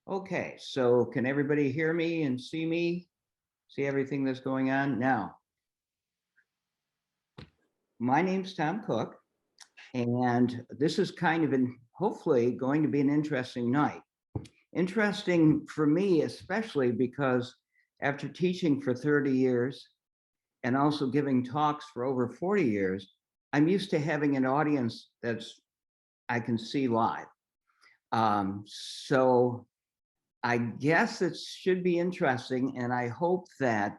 Okay, so can everybody hear me and see me? See everything that's going on? Now, my name's Tom Cook, and this is kind of hopefully going to be an interesting night. Interesting for me, especially because after teaching for 30 years and also giving talks for over 40 years, I'm used to having an audience I can see live. So I guess it should be interesting, and I hope that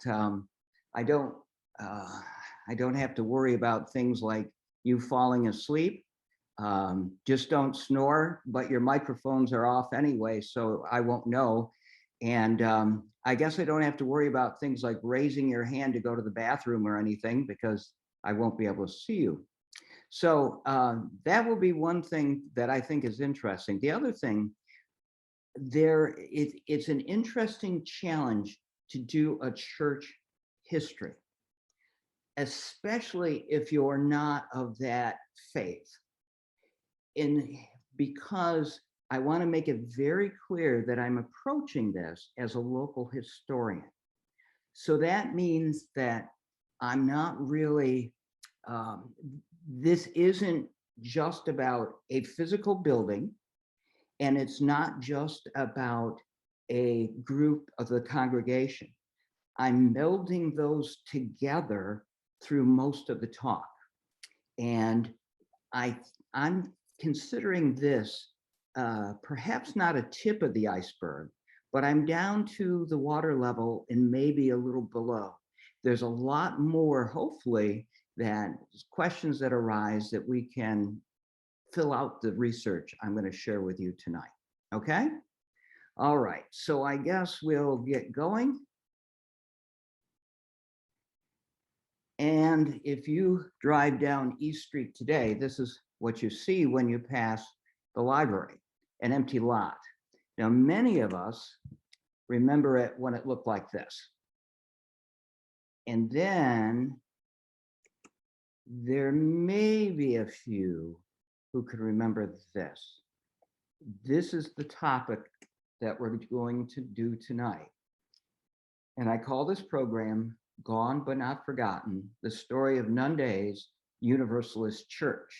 I don't uh, I don't have to worry about things like you falling asleep. Just don't snore, but your microphones are off anyway, so I won't know. And I guess I don't have to worry about things like raising your hand to go to the bathroom or anything because I won't be able to see you. So that will be one thing that I think is interesting. The other thing, it's an interesting challenge to do a church history, especially if you're not of that faith. Because I want to make it very clear that I'm approaching this as a local historian. So that means that I'm not really, this isn't just about a physical building, and it's not just about a group of the congregation. I'm melding those together through most of the talk. And I'm considering this perhaps not a tip of the iceberg, but I'm down to the water level and maybe a little below. There's a lot more, hopefully, that questions that arise that we can fill out the research I'm going to share with you tonight. Okay? All right. So I guess we'll get going. And if you drive down East Street today, this is what you see when you pass the library, an empty lot. Now, many of us remember it when it looked like this. And then there may be a few who could remember this. This is the topic that we're going to do tonight. And I call this program Gone But Not Forgotten, the story of Nunda's Universalist Church.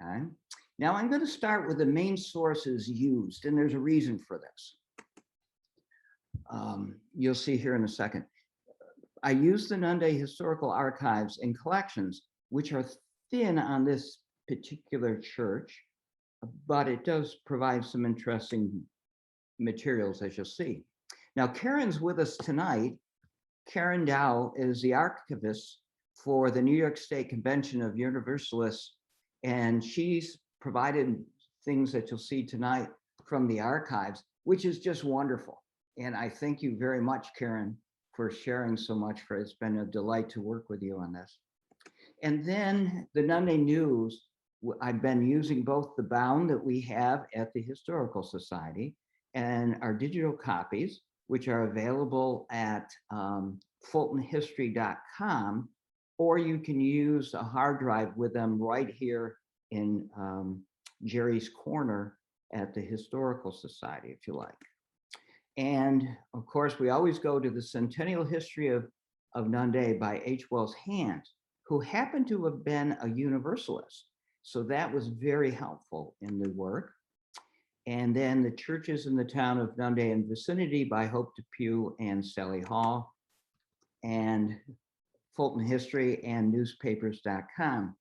Okay. Now I'm going to start with the main sources used, and there's a reason for this. You'll see here in a second. I use the Nunda historical archives and collections, which are thin on this particular church, but it does provide some interesting materials, as you'll see. Now, Karen's with us tonight. Karen Dow is the archivist for the New York State Convention of Universalists, and she's provided things that you'll see tonight from the archives, which is just wonderful. And I thank you very much, Karen, for sharing so much. It's been a delight to work with you on this. And then the Nunde News, I've been using both the bound that we have at the Historical Society and our digital copies, which are available at fultonhistory.com, or you can use a hard drive with them right here in Jerry's Corner at the Historical Society, if you like. And of course, we always go to the Centennial History of Nunde by H. Wells Hands, who happened to have been a Universalist. So that was very helpful in the work. And then the churches in the town of Nunde and vicinity by Hope Depew and Sally Hall, and Fulton History and newspapers.com.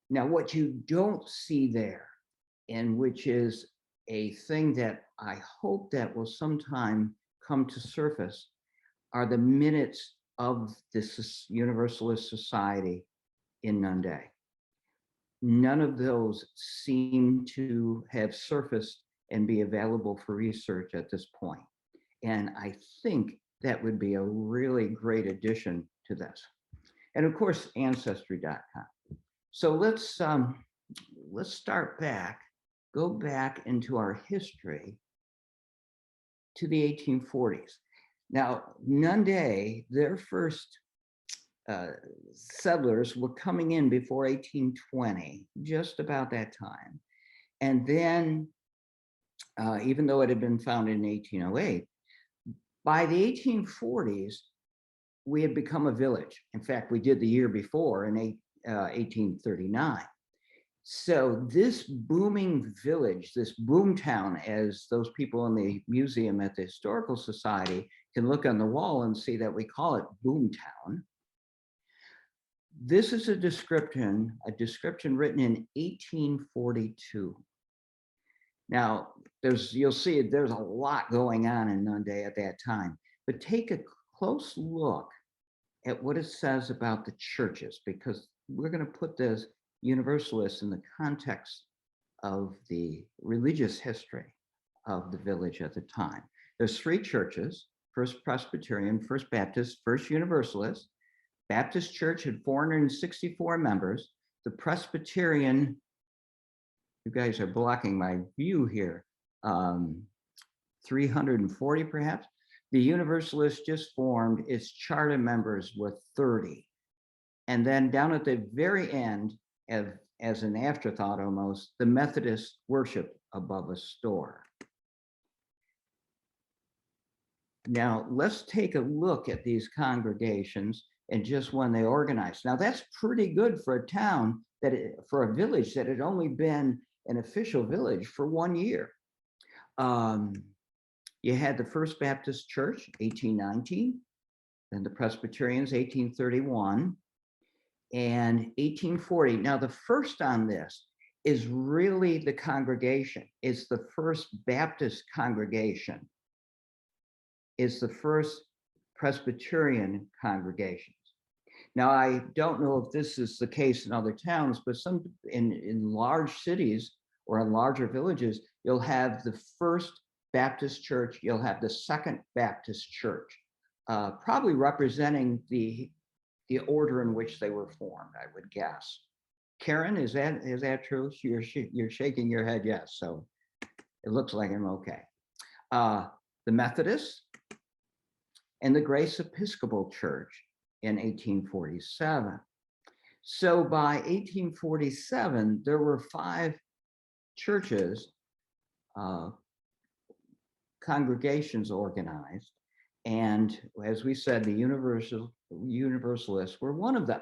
Now, what you don't see there, and which is a thing that I hope that will sometime come to surface, are the minutes of this Universalist Society in Nunde. None of those seem to have surfaced and be available for research at this point. And I think that would be a really great addition to this. And of course, ancestry.com. So let's start back, go back into our history to the 1840s. Now, Nunde, their first settlers were coming in before 1820, just about that time. And then even though it had been founded in 1808. By the 1840s, we had become a village. In fact, we did the year before in 1839. So this booming village, this boom town, as those people in the museum at the Historical Society can look on the wall and see that we call it boom town. This is a description written in 1842. Now, you'll see there's a lot going on in Nunda at that time, but take a close look at what it says about the churches, because we're going to put this Universalist in the context of the religious history of the village at the time. There's three churches: First Presbyterian, First Baptist, First Universalist. Baptist Church had 464 members. The Presbyterian, you guys are blocking my view here, 340 perhaps. The Universalist just formed. Its charter members were 30. And then down at the very end, as an afterthought almost, the Methodist worship above a store. Now, let's take a look at these congregations and just when they organized. Now, that's pretty good for a town, for a village that had only been an official village for 1 year. You had the First Baptist Church, 1819, then the Presbyterians, 1831, and 1840. Now, the first on this is really the congregation. It's the First Baptist congregation. It's the First Presbyterian congregations. Now, I don't know if this is the case in other towns, but some in large cities or in larger villages, you'll have the First Baptist Church, you'll have the Second Baptist Church, probably representing the order in which they were formed, I would guess. Karen, is that true? You're shaking your head yes, so it looks like I'm okay. The Methodists and the Grace Episcopal Church in 1847. So by 1847, there were 5 churches, congregations organized, and as we said, the Universalists were one of them.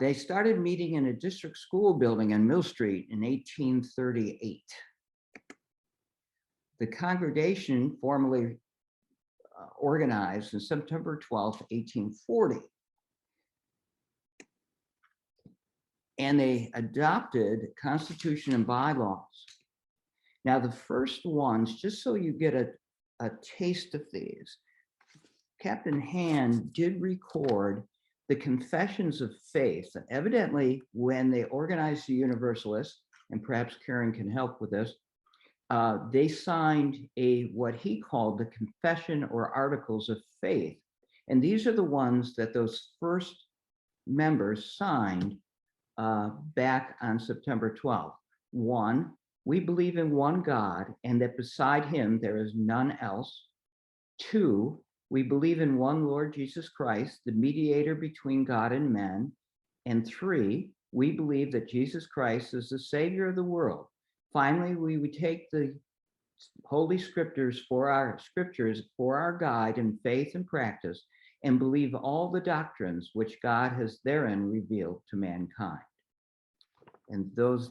They started meeting in a district school building on Mill Street in 1838. The congregation formally organized on September 12th, 1840. And they adopted Constitution and bylaws. Now, the first ones, just so you get a taste of these, Captain Hand did record the Confessions of Faith. Evidently, when they organized the Universalists, and perhaps Karen can help with this, they signed what he called the Confession or Articles of Faith. And these are the ones that those first members signed back on September 12th. 1, we believe in one God and that beside him there is none else. 2, we believe in one Lord Jesus Christ, the mediator between God and men. And 3, we believe that Jesus Christ is the Savior of the world. Finally, we would take the Holy Scriptures for our guide in faith and practice, and believe all the doctrines which God has therein revealed to mankind. And those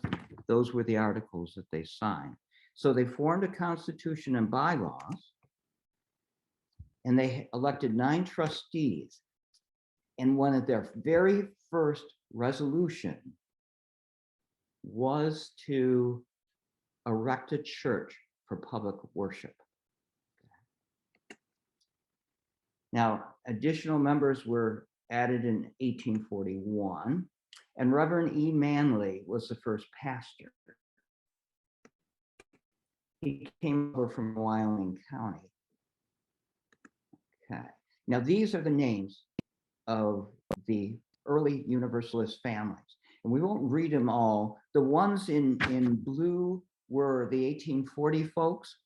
were the articles that they signed. So they formed a constitution and bylaws, and they elected 9 trustees. And one of their very first resolution was to erect a church for public worship. Now, additional members were added in 1841, and Reverend E. Manley was the first pastor. He came over from Wyoming County. Okay. Now, these are the names of the early Universalist families, and we won't read them all. The ones in blue were the 1840 folks.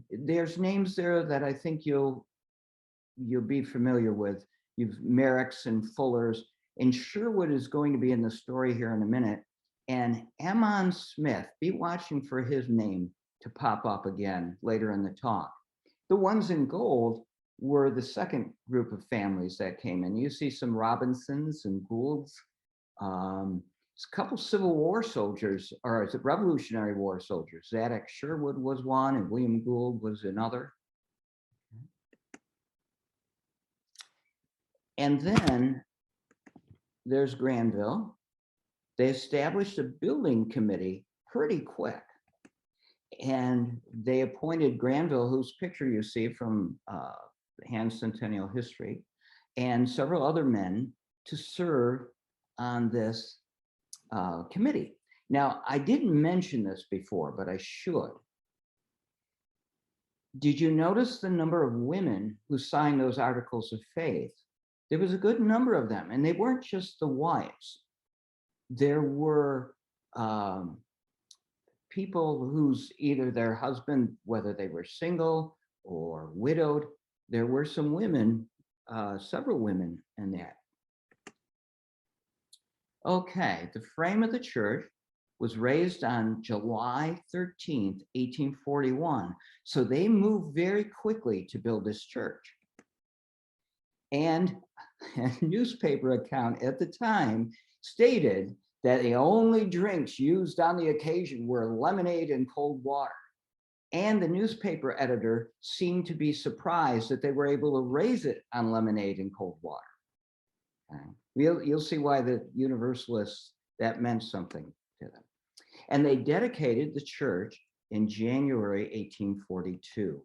There's names there that I think you'll be familiar with. You've Merricks and Fullers, and Sherwood is going to be in the story here in a minute. And Ammon Smith, be watching for his name to pop up again later in the talk. The ones in gold were the second group of families that came in. You see some Robinsons and Goulds, a couple Civil War soldiers, or is it Revolutionary War soldiers? Zadok Sherwood was one, and William Gould was another. And then there's Granville. They established a building committee pretty quick. And they appointed Granville, whose picture you see from Hand Centennial History, and several other men to serve on this committee. Now, I didn't mention this before, but I should. Did you notice the number of women who signed those articles of faith? There was a good number of them, and they weren't just the wives. There were people whose either their husband, whether they were single or widowed, there were some women, several women in that. Okay, the frame of the church was raised on July 13th, 1841. So they moved very quickly to build this church. And a newspaper account at the time stated that the only drinks used on the occasion were lemonade and cold water. And the newspaper editor seemed to be surprised that they were able to raise it on lemonade and cold water. Okay. You'll see why the Universalists, that meant something to them. And they dedicated the church in January 1842.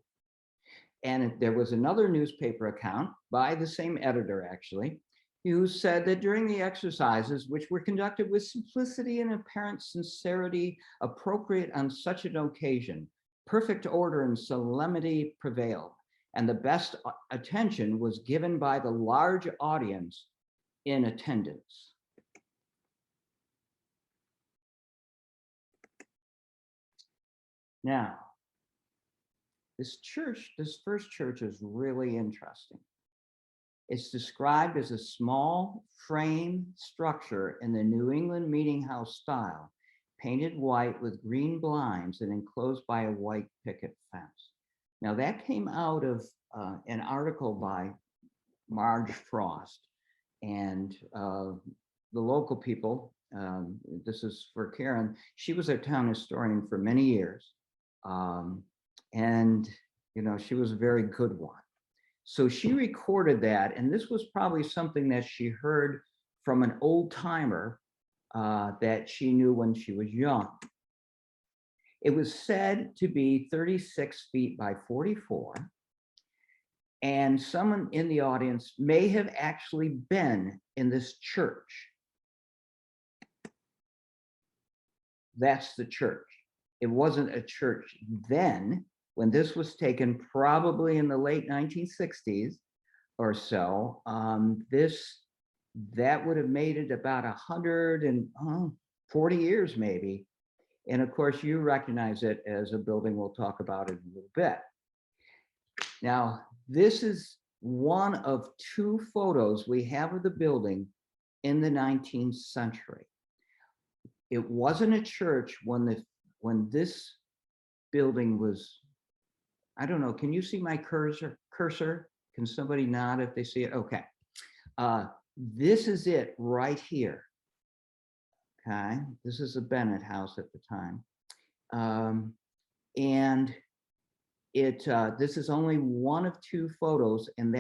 And there was another newspaper account by the same editor, actually, who said that during the exercises, which were conducted with simplicity and apparent sincerity appropriate on such an occasion, perfect order and solemnity prevailed, and the best attention was given by the large audience in attendance. Now, this first church is really interesting. It's described as a small frame structure in the New England meeting house style, painted white with green blinds and enclosed by a white picket fence. Now that came out of an article by Marge Frost, and the local people, this is for Karen, she was a town historian for many years. And she was a very good one. So she recorded that, and this was probably something that she heard from an old timer that she knew when she was young. It was said to be 36 feet by 44, and someone in the audience may have actually been in this church. That's the church. It wasn't a church then. When this was taken, probably in the late 1960s or so, that would have made it about 140 years maybe. And of course, you recognize it as a building we'll talk about in a little bit. Now, this is one of two photos we have of the building in the 19th century. It wasn't a church when this building was, I don't know, can you see my cursor? Can somebody nod if they see it? Okay. This is it right here. Okay, this is the Bennett house at the time. And this is only one of two photos, and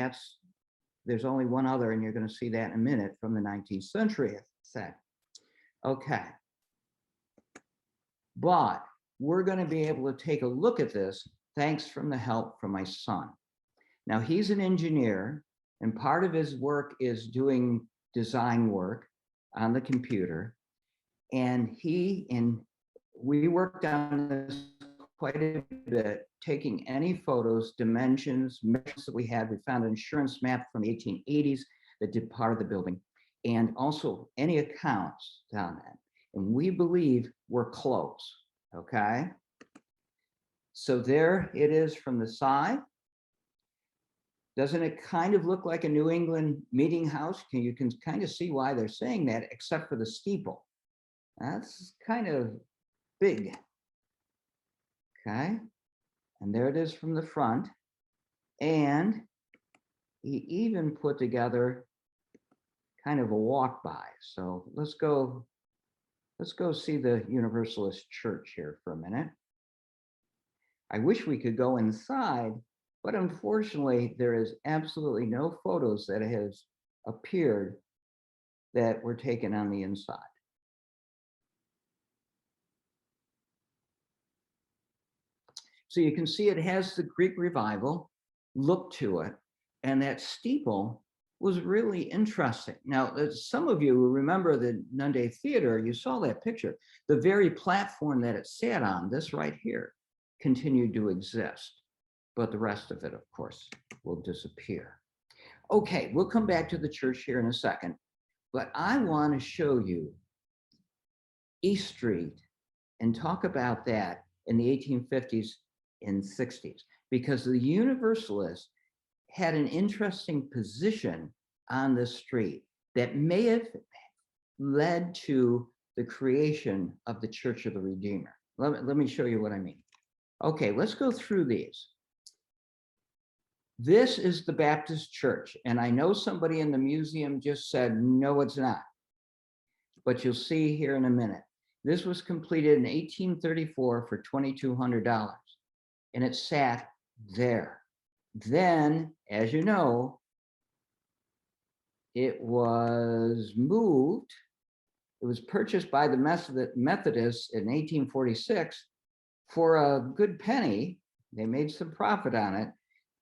there's only one other, and you're going to see that in a minute, from the 19th century, okay. But we're going to be able to take a look at this thanks from the help from my son. Now, he's an engineer, and part of his work is doing design work on the computer. And we worked on this quite a bit, taking any photos, dimensions, measurements that we had. We found an insurance map from the 1880s that did part of the building, and also any accounts down that. And we believe we're close, okay? So there it is from the side. Doesn't it kind of look like a New England meeting house? You can kind of see why they're saying that, except for the steeple. That's kind of big, okay? And there it is from the front. And he even put together kind of a walk by. So let's go see the Universalist church here for a minute. I wish we could go inside, but unfortunately there is absolutely no photos that has appeared that were taken on the inside. So you can see it has the Greek revival look to it, and that steeple was really interesting. Now, some of you remember the Nunda Theater, you saw that picture. The very platform that it sat on, this right here, continued to exist, but the rest of it, of course, will disappear. Okay, we'll come back to the church here in a second, but I want to show you East Street and talk about that in the 1850s and 60s, because the Universalists had an interesting position on the street that may have led to the creation of the Church of the Redeemer. Let me show you what I mean. Okay, let's go through these. This is the Baptist Church, and I know somebody in the museum just said, no, it's not, but you'll see here in a minute. This was completed in 1834 for $2,200, and it sat there. Then, as you know, it was moved. It was purchased by the Methodists in 1846 for a good penny. They made some profit on it,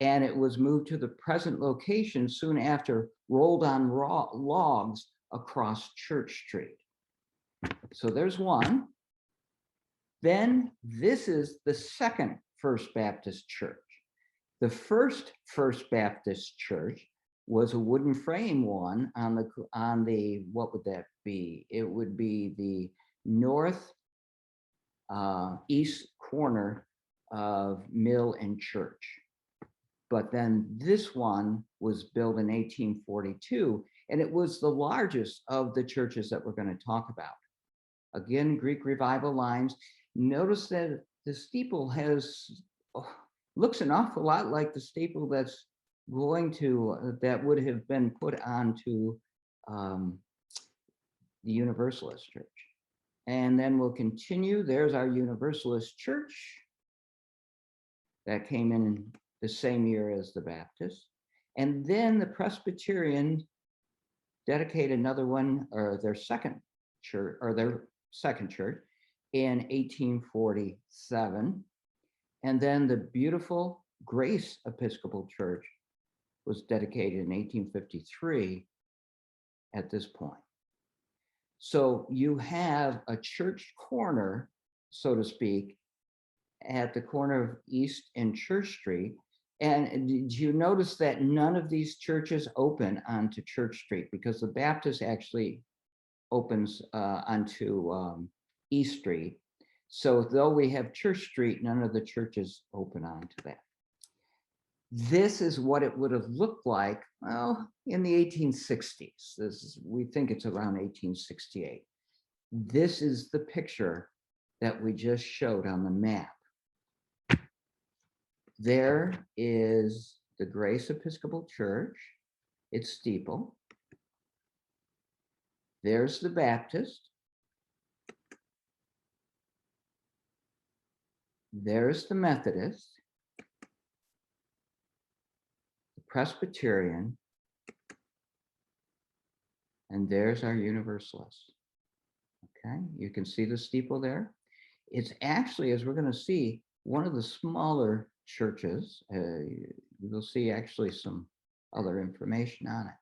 and it was moved to the present location soon after, rolled on logs across Church Street. So there's one. Then this is the second First Baptist Church. The first First Baptist Church was a wooden frame one on the what would that be? It would be the north east corner of Mill and Church. But then this one was built in 1842, and it was the largest of the churches that we're going to talk about. Again, Greek revival lines. Notice that the steeple looks an awful lot like the steeple that's going to, that would have been put onto the Universalist Church. And then we'll continue. There's our Universalist Church that came in the same year as the Baptist. And then the Presbyterian dedicated another one, or their second church, in 1847. And then the beautiful Grace Episcopal Church was dedicated in 1853 at this point. So you have a church corner, so to speak, at the corner of East and Church Street. And did you notice that none of these churches open onto Church Street, because the Baptist actually opens onto East Street. So though we have Church Street, none of the churches open onto that. This is what it would have looked like, well, in the 1860s. We think it's around 1868. This is the picture that we just showed on the map. There is the Grace Episcopal Church, its steeple. There's the Baptist. There's the Methodist, the Presbyterian, and there's our Universalist. Okay, you can see the steeple there. It's actually, as we're going to see, one of the smaller churches. You'll see actually some other information on it.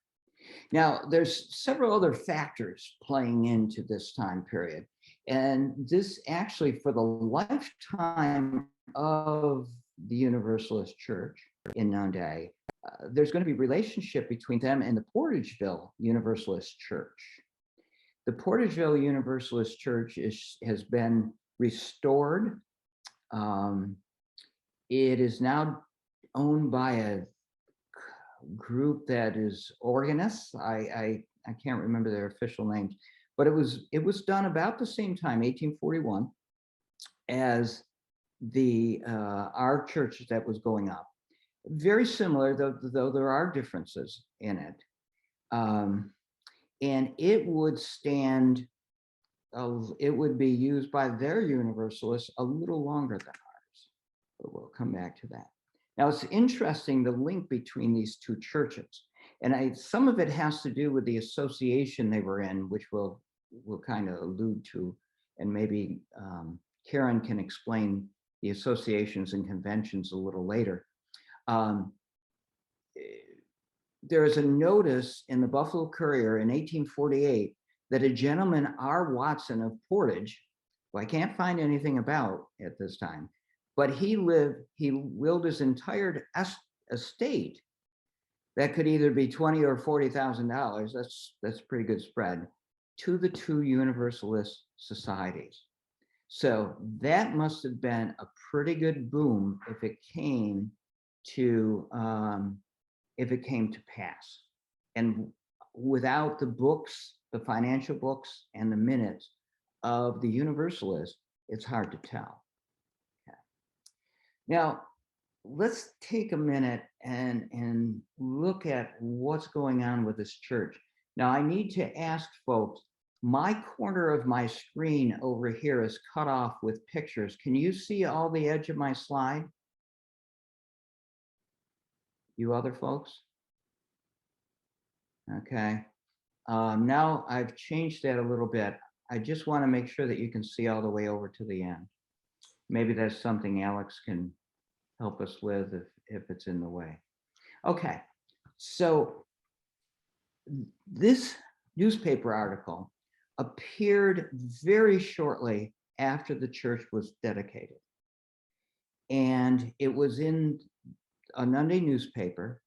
Now, there's several other factors playing into this time period. And this actually, for the lifetime of the Universalist Church in Nunda, there's going to be a relationship between them and the Portageville Universalist Church. The Portageville Universalist Church has been restored. It is now owned by a group that is organists. I can't remember their official names, but it was done about the same time, 1841, as our church that was going up. Very similar, though there are differences in it. And it would stand, it would be used by their Universalists a little longer than ours, but we'll come back to that. Now, it's interesting, the link between these two churches. And some of it has to do with the association they were in, which we'll kind of allude to, and maybe Karen can explain the associations and conventions a little later. There is a notice in the Buffalo Courier in 1848 that a gentleman, R. Watson of Portage, who I can't find anything about at this time, but he willed his entire estate that could either be $20,000 or $40,000, that's a pretty good spread, to the two Universalist societies. So that must have been a pretty good boom if it came to pass. And without the books, the financial books and the minutes of the Universalists, it's hard to tell. Okay. Now, let's take a minute and look at what's going on with this church. Now, I need to ask folks, my corner of my screen over here is cut off with pictures. Can you see all the edge of my slide? You other folks? Okay. Now I've changed that a little bit. I just want to make sure that you can see all the way over to the end. Maybe that's something Alex can help us with if it's in the way. Okay. So this newspaper article appeared very shortly after the church was dedicated. And it was in a Nunda newspaper.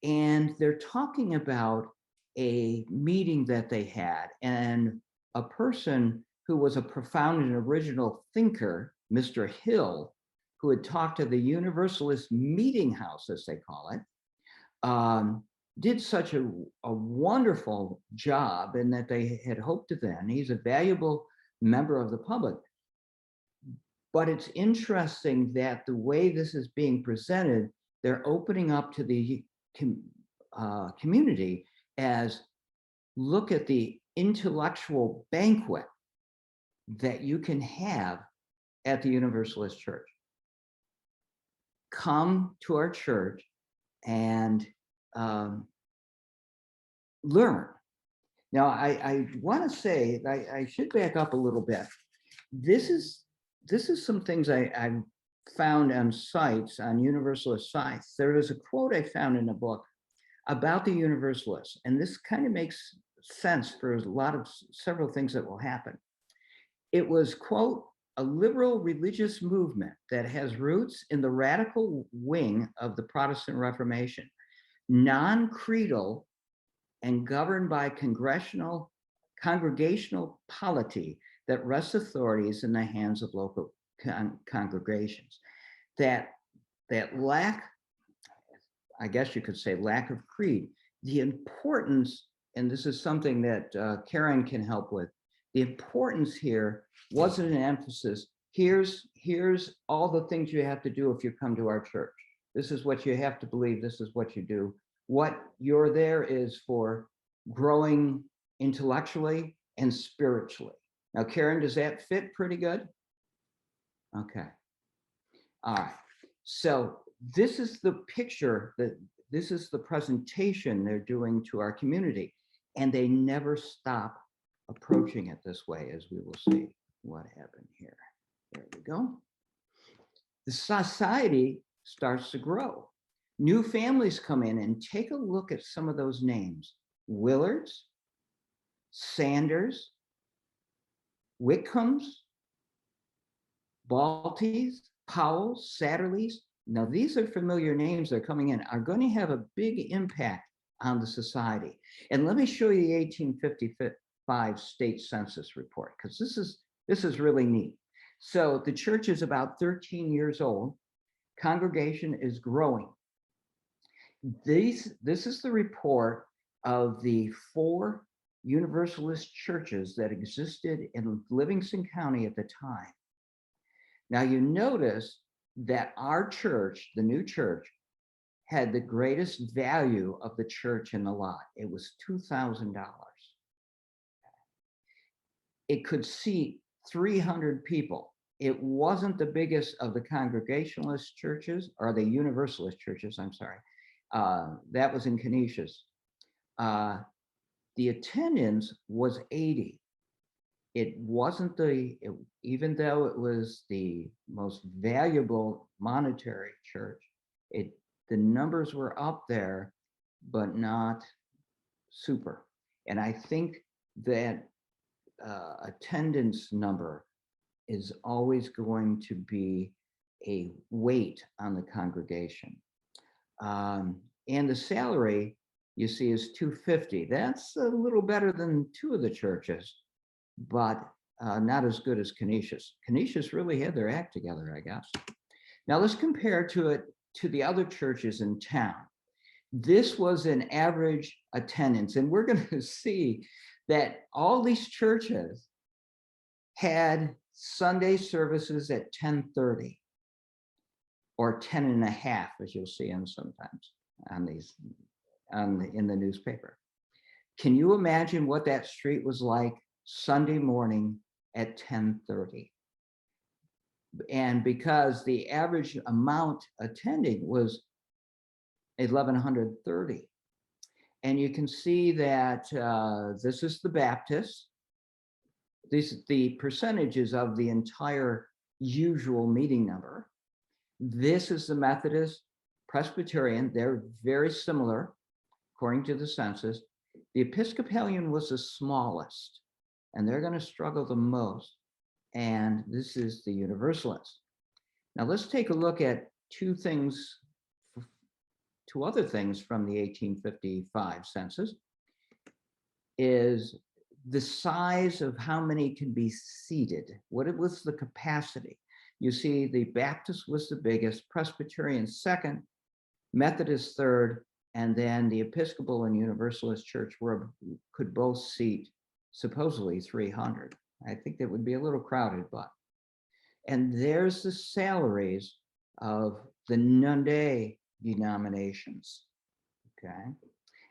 And they're talking about a meeting that they had, and a person who was a profound and original thinker, Mr. Hill, who had talked to the Universalist meeting house, as they call it, did such a wonderful job, and that they had hoped to then. He's a valuable member of the public. But it's interesting that the way this is being presented, they're opening up to the community as, look at the intellectual banquet that you can have at the Universalist Church. Come to our church and learn. Now, I want to say, I should back up a little bit. This is some things I found on sites, on Universalist sites. There is a quote I found in a book about the Universalists, and this kind of makes sense for several things that will happen. It was, quote, a liberal religious movement that has roots in the radical wing of the Protestant Reformation, non-creedal and governed by congregational polity that rests authorities in the hands of local congregations. That lack, I guess you could say, lack of creed, the importance, and this is something that Karen can help with, the importance here wasn't an emphasis, here's all the things you have to do if you come to our church. This is what you have to believe, this is what you do. What you're there is for growing intellectually and spiritually. Now, Karen, does that fit pretty good? Okay. All right. So this is the picture, this is the presentation they're doing to our community. And they never stop approaching it this way, as we will see what happened here. There we go. The society starts to grow. New families come in, and take a look at some of those names. Willards, Sanders, Whitcombs, Baltys, Powells, Satterleys. Now, these are familiar names that are coming in, are going to have a big impact on the society. And let me show you the 1855 state census report, because this is really neat. So the church is about 13 years old. Congregation is growing. This is the report of the 4 Universalist churches that existed in Livingston County at the time. Now you notice that our church, the new church, had the greatest value of the church in the lot. It was $2,000. It could seat 300 people. It wasn't the biggest of the Congregationalist churches, or the Universalist churches, I'm sorry. That was in Canisius. The attendance was 80. It wasn't even though it was the most valuable monetary church, the numbers were up there, but not super. And I think that attendance number is always going to be a weight on the congregation. And the salary, you see, is $250. That's a little better than two of the churches, but not as good as Canisius. Canisius really had their act together, I guess. Now let's compare to the other churches in town. This was an average attendance, and we're going to see that all these churches had Sunday services at 10:30 or 10 and a half, as you'll see in sometimes in the newspaper. Can you imagine what that street was like Sunday morning at 10:30? And because the average amount attending was 1,130. And you can see that this is the Baptist. The percentages of the entire usual meeting number. This is the Methodist, Presbyterian. They're very similar, according to the census. The Episcopalian was the smallest, and they're going to struggle the most. And this is the Universalist. Now let's take a look at two other things from the 1855 census. Is the size of how many can be seated. What was the capacity? You see, the Baptist was the biggest, Presbyterian second, Methodist third, and then the Episcopal and Universalist church could both seat supposedly 300. I think that would be a little crowded, but. And there's the salaries of the Nunda denominations, okay?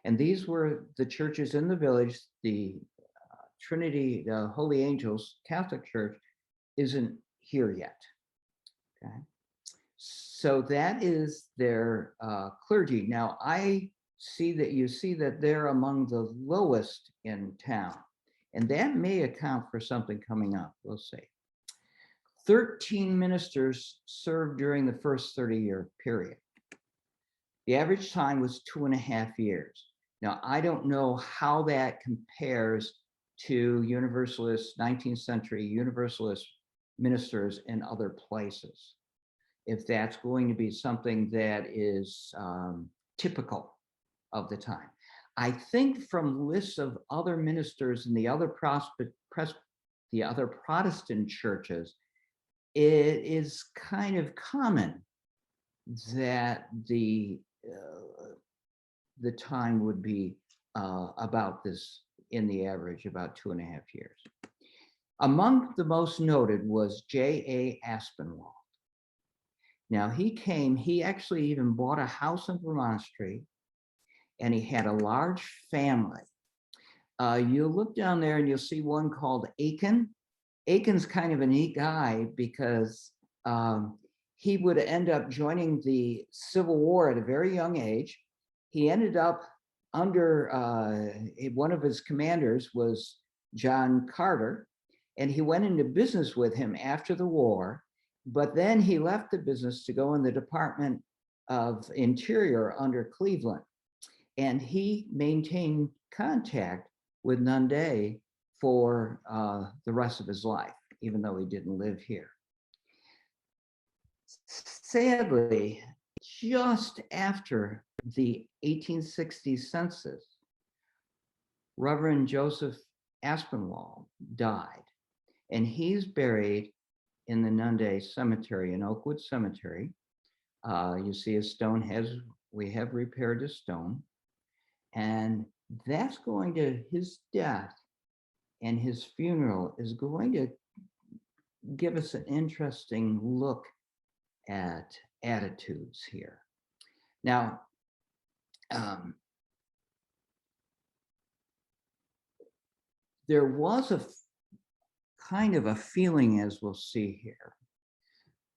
And these were the churches in the village. The Trinity, the Holy Angels Catholic Church isn't here yet, okay? So that is their clergy. Now I see that they're among the lowest in town, and that may account for something coming up, we'll see. 13 ministers served during the first 30-year period. The average time was 2.5 years. Now, I don't know how that compares to Universalist, 19th century Universalist ministers in other places. If that's going to be something that is typical of the time. I think from lists of other ministers in the other Protestant churches, it is kind of common that the time would be about this, in the average, about 2.5 years. Among the most noted was J.A. Aspinwall. Now he actually even bought a house in Vermont Street, and he had a large family. You look down there and you'll see one called Aiken. Aiken's kind of a neat guy because he would end up joining the Civil War at a very young age. He ended up under one of his commanders was John Carter, and he went into business with him after the war, but then he left the business to go in the Department of Interior under Cleveland, and he maintained contact with Nunda for the rest of his life, even though he didn't live here. Sadly, just after the 1860 census, Reverend Joseph Aspinwall died, and he's buried in the Nunda Cemetery, in Oakwood Cemetery. You see his stone we have repaired his stone, and that's going to, his death and his funeral is going to give us an interesting look at attitudes here. Now, there was a kind of a feeling, as we'll see here,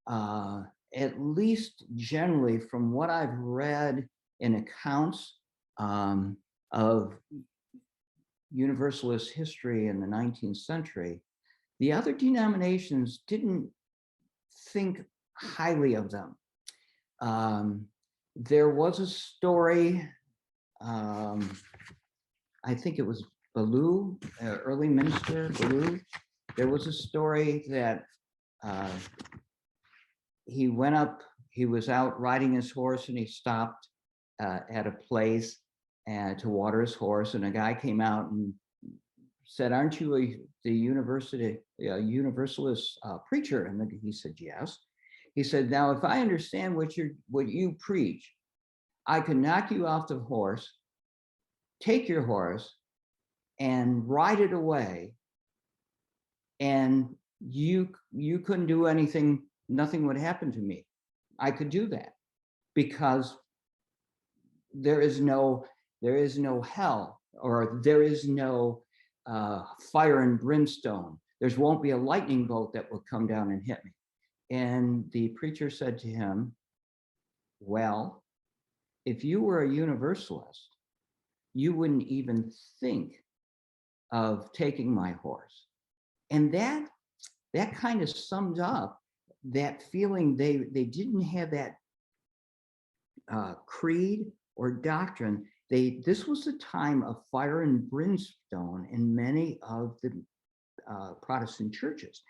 at least generally from what I've read in accounts of Universalist history in the 19th century, the other denominations didn't think highly of them. There was a story, I think it was Ballou, early minister Ballou. There was a story that he went up, he was out riding his horse and he stopped at a place to water his horse, and a guy came out and said, "Aren't you the Universalist preacher?" And he said, "Yes." He said, "Now, if I understand what you preach, I can knock you off the horse, take your horse, and ride it away, and you couldn't do anything. Nothing would happen to me. I could do that because there is no hell, or there is no fire and brimstone. There won't be a lightning bolt that will come down and hit me." And the preacher said to him, "Well, if you were a Universalist, you wouldn't even think of taking my horse." And that kind of summed up that feeling. They didn't have that creed or doctrine. This was a time of fire and brimstone in many of the Protestant churches,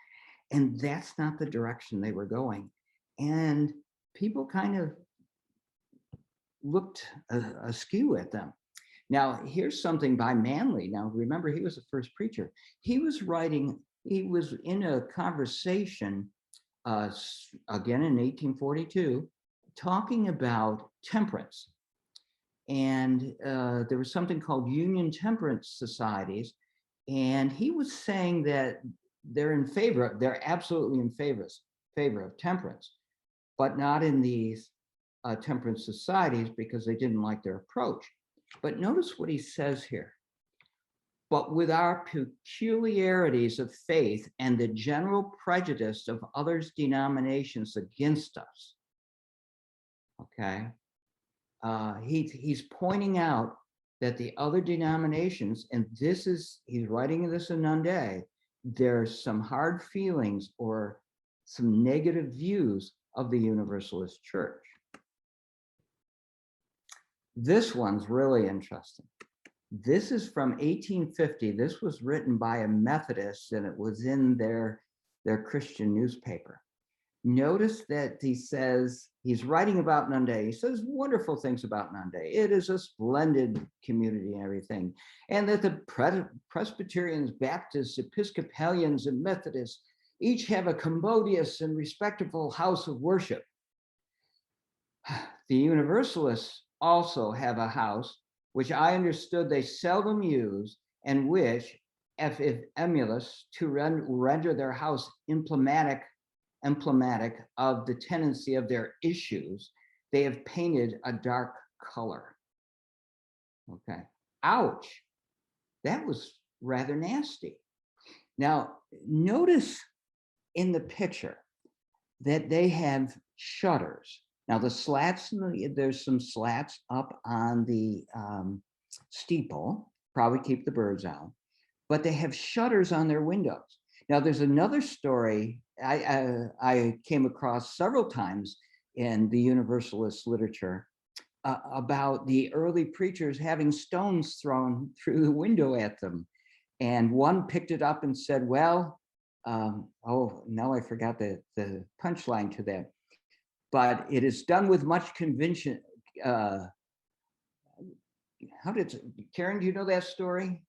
and that's not the direction they were going. And people kind of looked askew at them. Now, here's something by Manley. Now, remember, he was the first preacher. He was in a conversation, again in 1842, talking about temperance. And there was something called Union Temperance Societies. And he was saying that they're absolutely in favor of temperance, but not in these temperance societies because they didn't like their approach. But notice what he says here. "But with our peculiarities of faith and the general prejudice of others' denominations against us." Okay. He's pointing out that the other denominations, and he's writing this in Nunda, there's some hard feelings or some negative views of the Universalist Church. This one's really interesting. This is from 1850. This was written by a Methodist, and it was in their Christian newspaper. Notice that he says, he's writing about Nunda. He says wonderful things about Nunda. It is a splendid community and everything. And that the Presbyterians, Baptists, Episcopalians, and Methodists each have a commodious and respectable house of worship. The Universalists also have a house, which I understood they seldom use, and which, if emulous, to render their house emblematic of the tendency of their issues, they have painted a dark color. Okay. Ouch. That was rather nasty. Now, notice in the picture that they have shutters. Now, the slats, there's some slats up on the steeple, probably keep the birds out, but they have shutters on their windows. Now, there's another story I came across several times in the Universalist literature about the early preachers having stones thrown through the window at them. And one picked it up and said, well, now I forgot the punchline to that. But it is done with much conviction. Karen, do you know that story?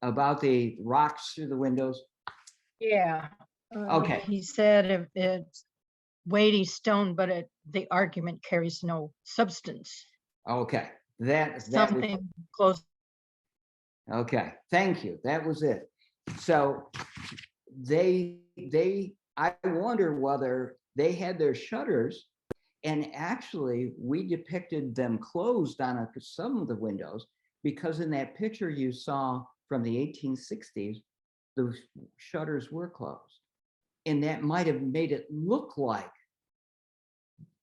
About the rocks through the windows? Yeah. Okay. He said if it's weighty stone, but the argument carries no substance. Okay. that was something close. okay. Thank you. That was it. So I wonder whether they had their shutters, and actually we depicted them closed on some of the windows, because in that picture you saw from the 1860s, the shutters were closed. And that might have made it look like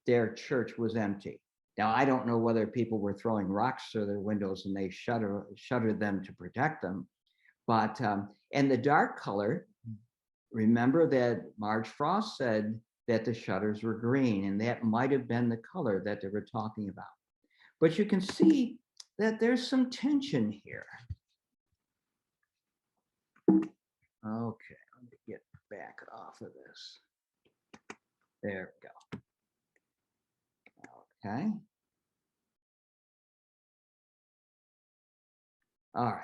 their church was empty. Now, I don't know whether people were throwing rocks through their windows and they shuttered them to protect them. But, and the dark color, remember that Marge Frost said that the shutters were green, and that might have been the color that they were talking about. But you can see that there's some tension here. Okay, let me get back off of this. There we go. Okay. All right.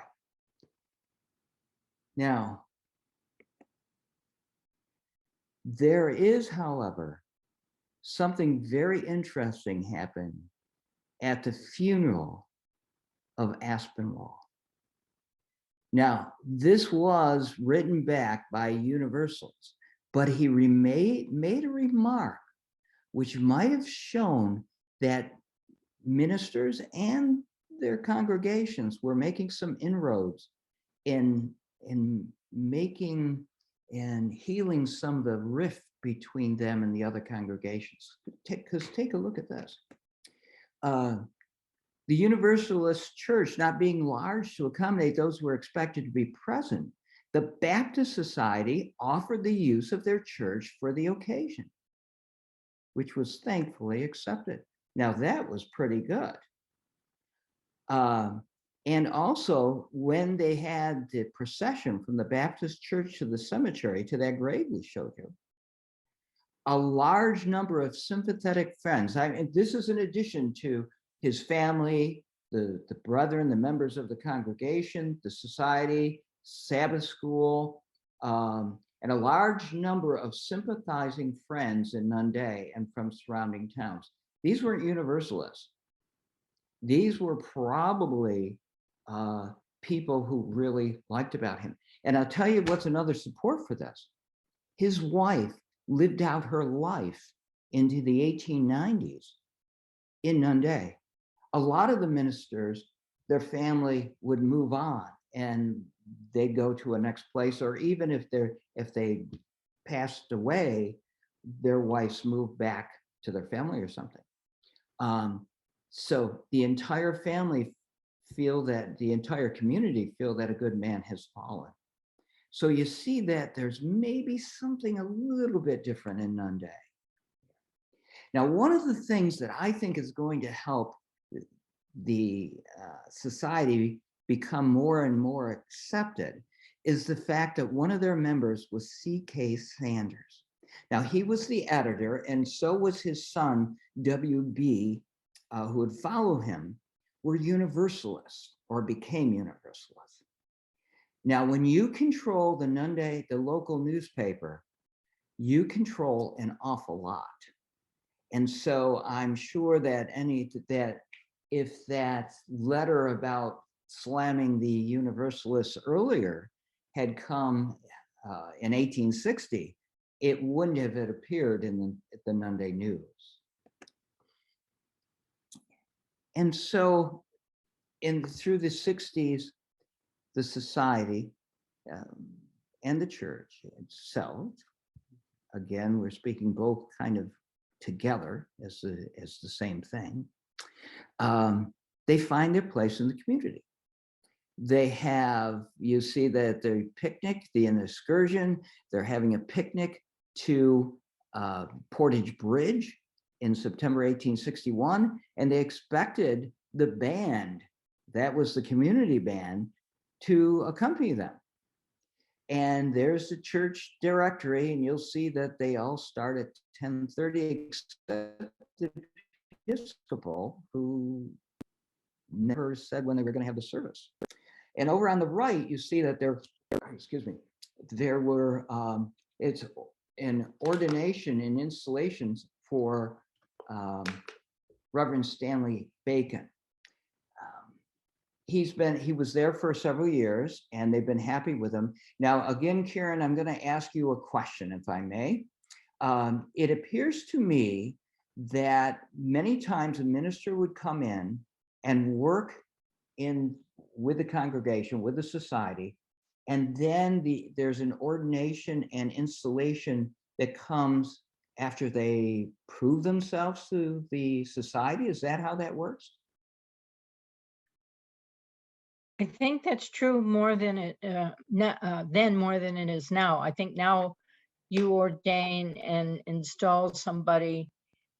Now, there is, however, something very interesting happened at the funeral of Aspinwall. Now, this was written back by Universalist, but he made a remark which might have shown that ministers and their congregations were making some inroads in making and healing some of the rift between them and the other congregations. Because take a look at this. The Universalist Church not being large to accommodate those who were expected to be present, the Baptist Society offered the use of their church for the occasion, which was thankfully accepted. Now that was pretty good. And also, when they had the procession from the Baptist church to the cemetery, to that grave we showed you, a large number of sympathetic friends, this is in addition to his family, the brethren, the members of the congregation, the society, Sabbath school, and a large number of sympathizing friends in Nunda and from surrounding towns. These weren't Universalists. These were probably people who really liked about him. And I'll tell you what's another support for this. His wife lived out her life into the 1890s in Nunda. A lot of the ministers, their family would move on and they'd go to a next place, or even if they passed away, their wives moved back to their family or something. So the entire family the entire community feel that a good man has fallen. So you see that there's maybe something a little bit different in Nunda. Now, one of the things that I think is going to help the society become more and more accepted is the fact that one of their members was C.K. Sanders. Now, he was the editor, and so was his son, W.B., who would follow him, were Universalists or became Universalists. Now, when you control the Nunda, the local newspaper, you control an awful lot. And so I'm sure that if that letter about slamming the Universalists earlier had come in 1860, it wouldn't have appeared in the Nunda News. And so through the 60s, the society and the church itself, again, we're speaking both kind of together as the same thing, they find their place in the community. They have, you see that the picnic, an excursion, they're having a picnic to Portage Bridge in September 1861, and they expected the band, that was the community band, to accompany them. And there's the church directory, and you'll see that they all start at 10:30, except the Episcopal, who never said when they were going to have the service. And over on the right, you see that there were, it's an ordination and installations for Reverend Stanley Bacon. he was there for several years, and they've been happy with him. Now, again, Karen, I'm going to ask you a question, if I may. It appears to me that many times a minister would come in and work in with the congregation, with the society, and then there's an ordination and installation that comes after they prove themselves to the society. Is that how that works? I think that's true more than then more than it is now. I think now you ordain and install somebody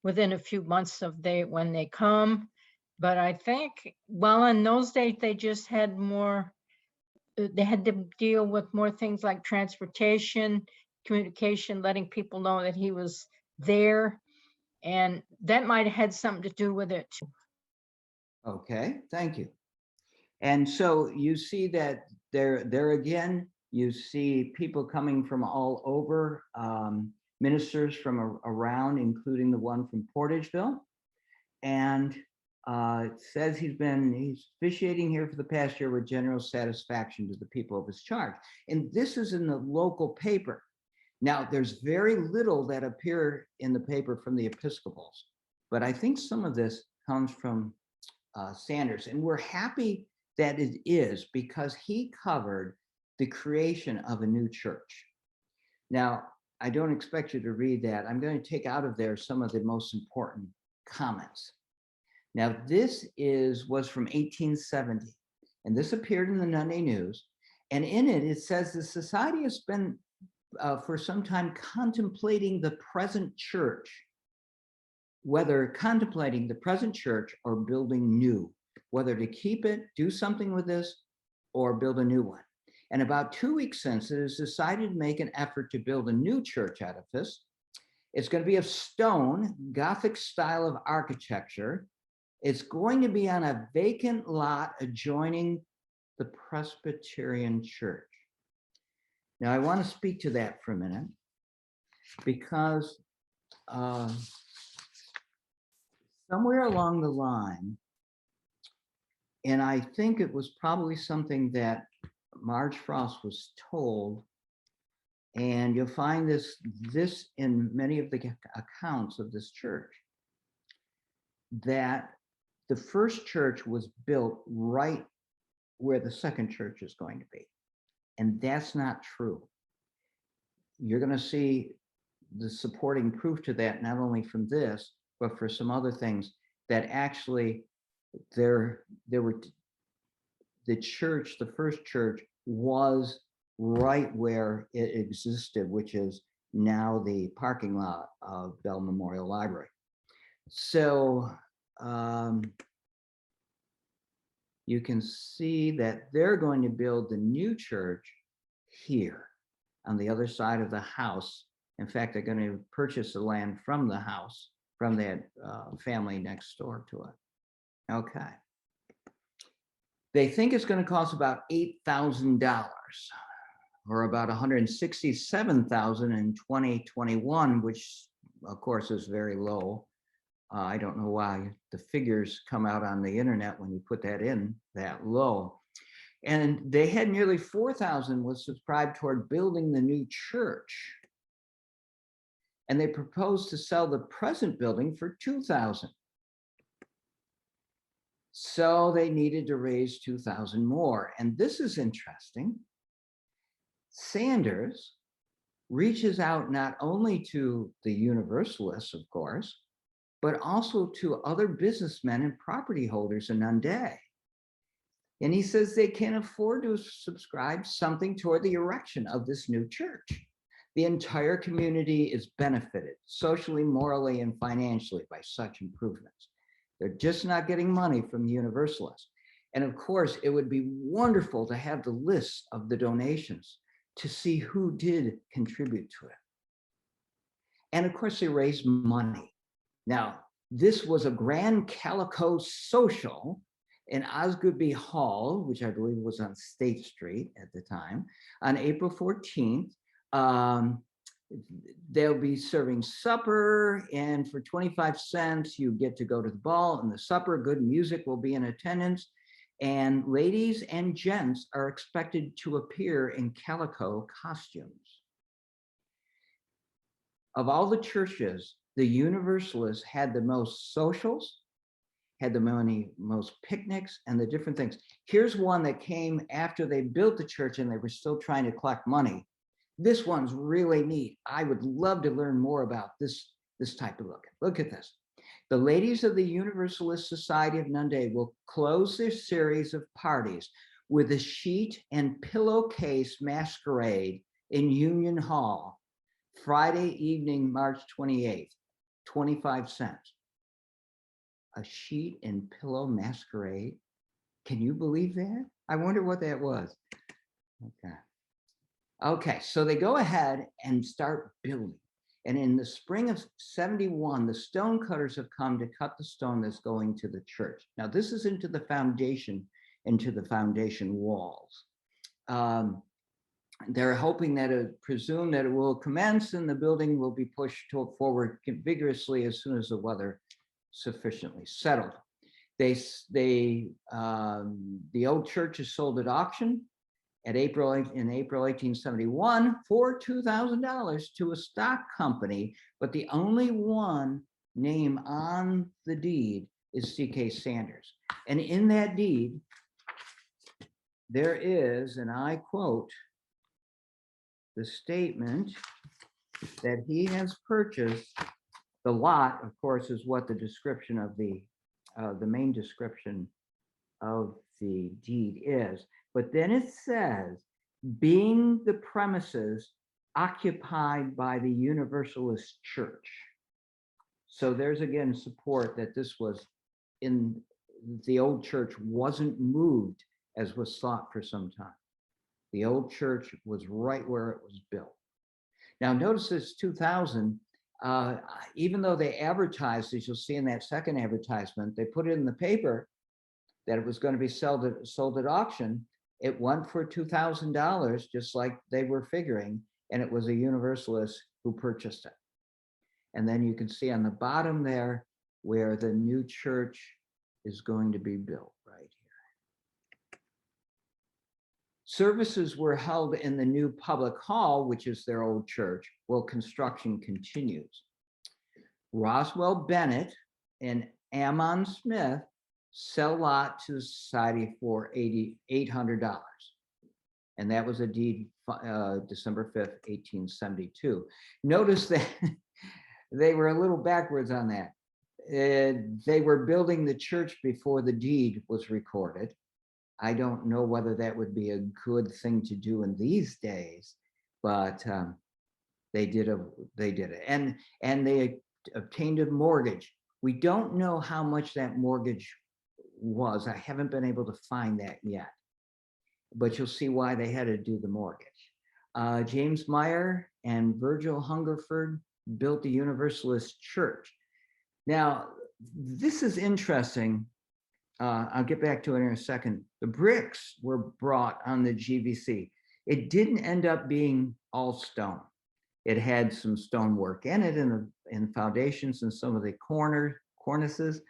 within a few months of when they come. But I think, well, in those days, they just had more, they had to deal with more things like transportation, communication, letting people know that he was there. And that might have had something to do with it too. Okay, thank you. And so you see that there again, you see people coming from all over, ministers from around, including the one from Portageville. And it says he's officiating here for the past year with general satisfaction to the people of his charge. And this is in the local paper. Now, there's very little that appeared in the paper from the Episcopals, but I think some of this comes from Sanders. And we're happy that it is, because he covered the creation of a new church. Now, I don't expect you to read that. I'm going to take out of there some of the most important comments. Now, this was from 1870, and this appeared in the Nunda News. And in it, it says the society has been for some time contemplating the present church, whether contemplating the present church or building new, whether to keep it, do something with this, or build a new one. And about 2 weeks since, it has decided to make an effort to build a new church edifice. It's going to be of stone, Gothic style of architecture. It's going to be on a vacant lot adjoining the Presbyterian Church. Now, I want to speak to that for a minute, because somewhere along the line, and I think it was probably something that Marge Frost was told, and you'll find this in many of the accounts of this church, that the first church was built right where the second church is going to be. And that's not true. You're going to see the supporting proof to that, not only from this, but for some other things that actually there were, the church, the first church was right where it existed, which is now the parking lot of Bell Memorial Library. So you can see that they're going to build the new church here on the other side of the house. In fact, they're going to purchase the land from the house, from that family next door to it. Okay. They think it's going to cost about $8,000, or about $167,000 in 2021, which of course is very low. I don't know why the figures come out on the internet when you put that in that low. And they had nearly 4,000 was subscribed toward building the new church. And they proposed to sell the present building for 2,000. So they needed to raise 2,000 more. And this is interesting. Sanders reaches out not only to the Universalists, of course, but also to other businessmen and property holders in Nunda. And he says they can afford to subscribe something toward the erection of this new church. The entire community is benefited socially, morally, and financially by such improvements. They're just not getting money from the Universalists. And of course, it would be wonderful to have the list of the donations to see who did contribute to it. And of course, they raised money. Now, this was a grand calico social in Osgoodby Hall, which I believe was on State Street at the time, on April 14th. They'll be serving supper, and for 25 cents, you get to go to the ball and the supper. Good music will be in attendance. And ladies and gents are expected to appear in calico costumes. Of all the churches, the Universalists had the most socials, had the most picnics and the different things. Here's one that came after they built the church and they were still trying to collect money. This one's really neat. I would love to learn more about this type of look. Look at this. The ladies of the Universalist Society of Nunda will close their series of parties with a sheet and pillowcase masquerade in Union Hall, Friday evening, March 28th, 25 cents. A sheet and pillow masquerade. Can you believe that? I wonder what that was. Okay. Okay, so they go ahead and start building. And in the spring of 71, the stone cutters have come to cut the stone that's going to the church. Now, this is into the foundation walls. They're hoping that presume that it will commence and the building will be pushed forward vigorously as soon as the weather sufficiently settled. The old church is sold at auction in April 1871 for $2,000 to a stock company, but the only one name on the deed is C.K. Sanders. And in that deed, there is, and I quote, the statement that he has purchased. The lot, of course, is what the description of the main description of the deed is. But then it says, being the premises occupied by the Universalist Church. So there's again support that this was in the old church wasn't moved as was thought for some time. The old church was right where it was built. Now notice this 2000, even though they advertised, as you'll see in that second advertisement, they put it in the paper that it was going to be sold at auction. It went for $2,000, just like they were figuring, and it was a Universalist who purchased it. And then you can see on the bottom there where the new church is going to be built right here. Services were held in the new public hall, which is their old church, while construction continues. Roswell Bennett and Ammon Smith sell lot to the society for $800. And that was a deed December 5th, 1872. Notice that they were a little backwards on that. They were building the church before the deed was recorded. I don't know whether that would be a good thing to do in these days, but they did it. And they obtained a mortgage. We don't know how much that mortgage was. I haven't been able to find that yet, but you'll see why they had to do the mortgage. James Meyer and Virgil Hungerford built the Universalist Church. Now, this is interesting. I'll get back to it in a second. The bricks were brought on the GVC. It didn't end up being all stone. It had some stonework in it, in foundations and some of the cornices.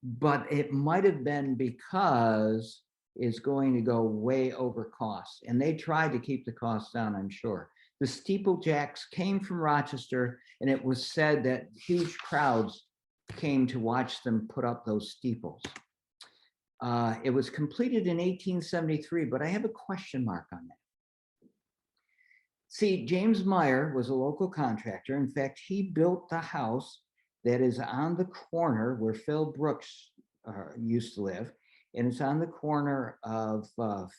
But it might have been because it's going to go way over cost. And they tried to keep the cost down, I'm sure. The steeplejacks came from Rochester, and it was said that huge crowds came to watch them put up those steeples. It was completed in 1873, but I have a question mark on that. See, James Meyer was a local contractor. In fact, he built the house that is on the corner where Phil Brooks used to live, and it's on the corner of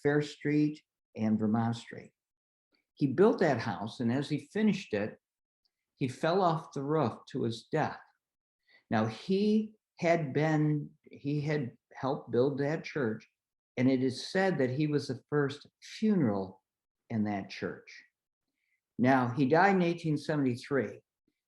Fair Street and Vermont Street. He built that house, and as he finished it, he fell off the roof to his death. Now, he had helped build that church, and it is said that he was the first funeral in that church. Now, he died in 1873,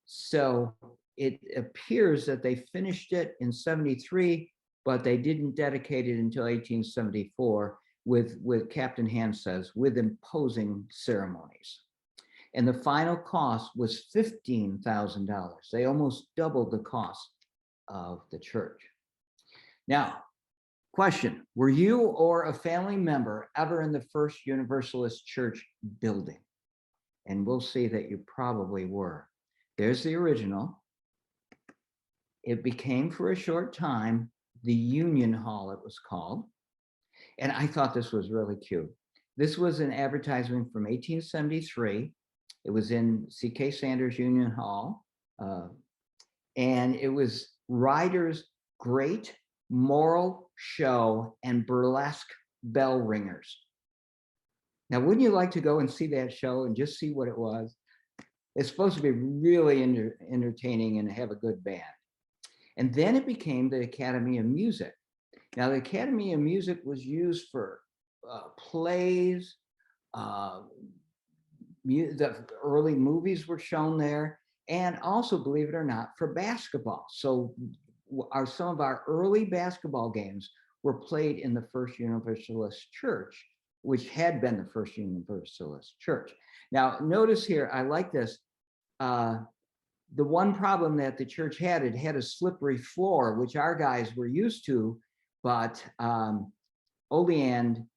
so it appears that they finished it in 73, but they didn't dedicate it until 1874 with Captain Hand says, with imposing ceremonies. And the final cost was $15,000. They almost doubled the cost of the church. Now, Question, were you or a family member ever in the first Universalist church building? And we'll see that you probably were. There's the original. It became for a short time the Union Hall, it was called. And I thought this was really cute. This was an advertisement from 1873. It was in C.K. Sanders Union Hall. And it was Ryder's Great Moral Show and Burlesque Bell Ringers. Now, wouldn't you like to go and see that show and just see what it was? It's supposed to be really entertaining and have a good band. And then it became the Academy of Music. Now, the Academy of Music was used for plays. The early movies were shown there, and also, believe it or not, for basketball. So some of our early basketball games were played in the First Universalist Church, which had been the First Universalist Church. Now, notice here, I like this. The one problem that the church had, it had a slippery floor, which our guys were used to, but Oleand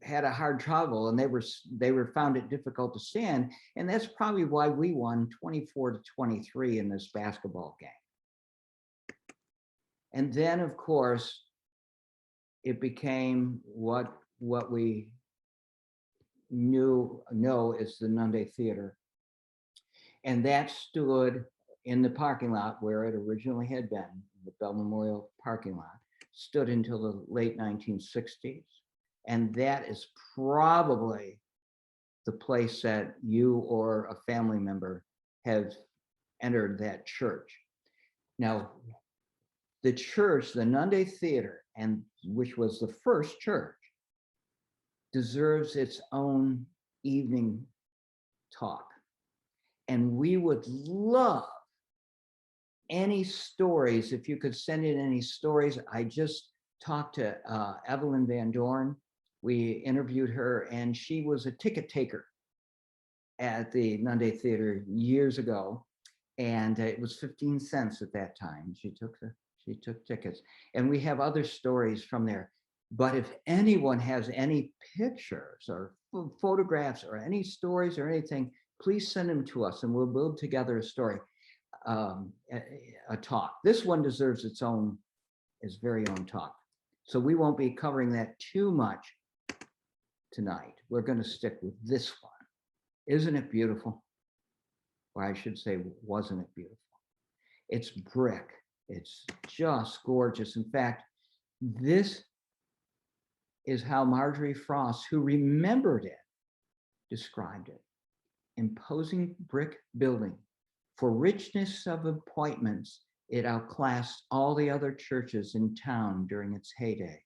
had a hard trouble, and they were found it difficult to stand, and that's probably why we won 24-23 in this basketball game. And then, of course, it became what we know as the Nunda Theater, and that stood in the parking lot where it originally had been, the Bell Memorial parking lot, stood until the late 1960s. And that is probably the place that you or a family member have entered that church. Now, the church, the Nunda Theater, and which was the first church, deserves its own evening talk. And we would love any stories, if you could send in any stories. I just talked to Evelyn Van Dorn. We interviewed her, and she was a ticket taker at the Nunda Theater years ago, and it was 15 cents at that time. She took tickets, and we have other stories from there. But if anyone has any pictures or photographs or any stories or anything, please send them to us, and we'll build together a story, a talk. This one deserves its very own talk. So we won't be covering that too much tonight. We're going to stick with this one. Isn't it beautiful? Or I should say, wasn't it beautiful? It's brick. It's just gorgeous. In fact, this is how Marjorie Frost, who remembered it, described it. Imposing brick building. For richness of appointments, it outclassed all the other churches in town during its heyday.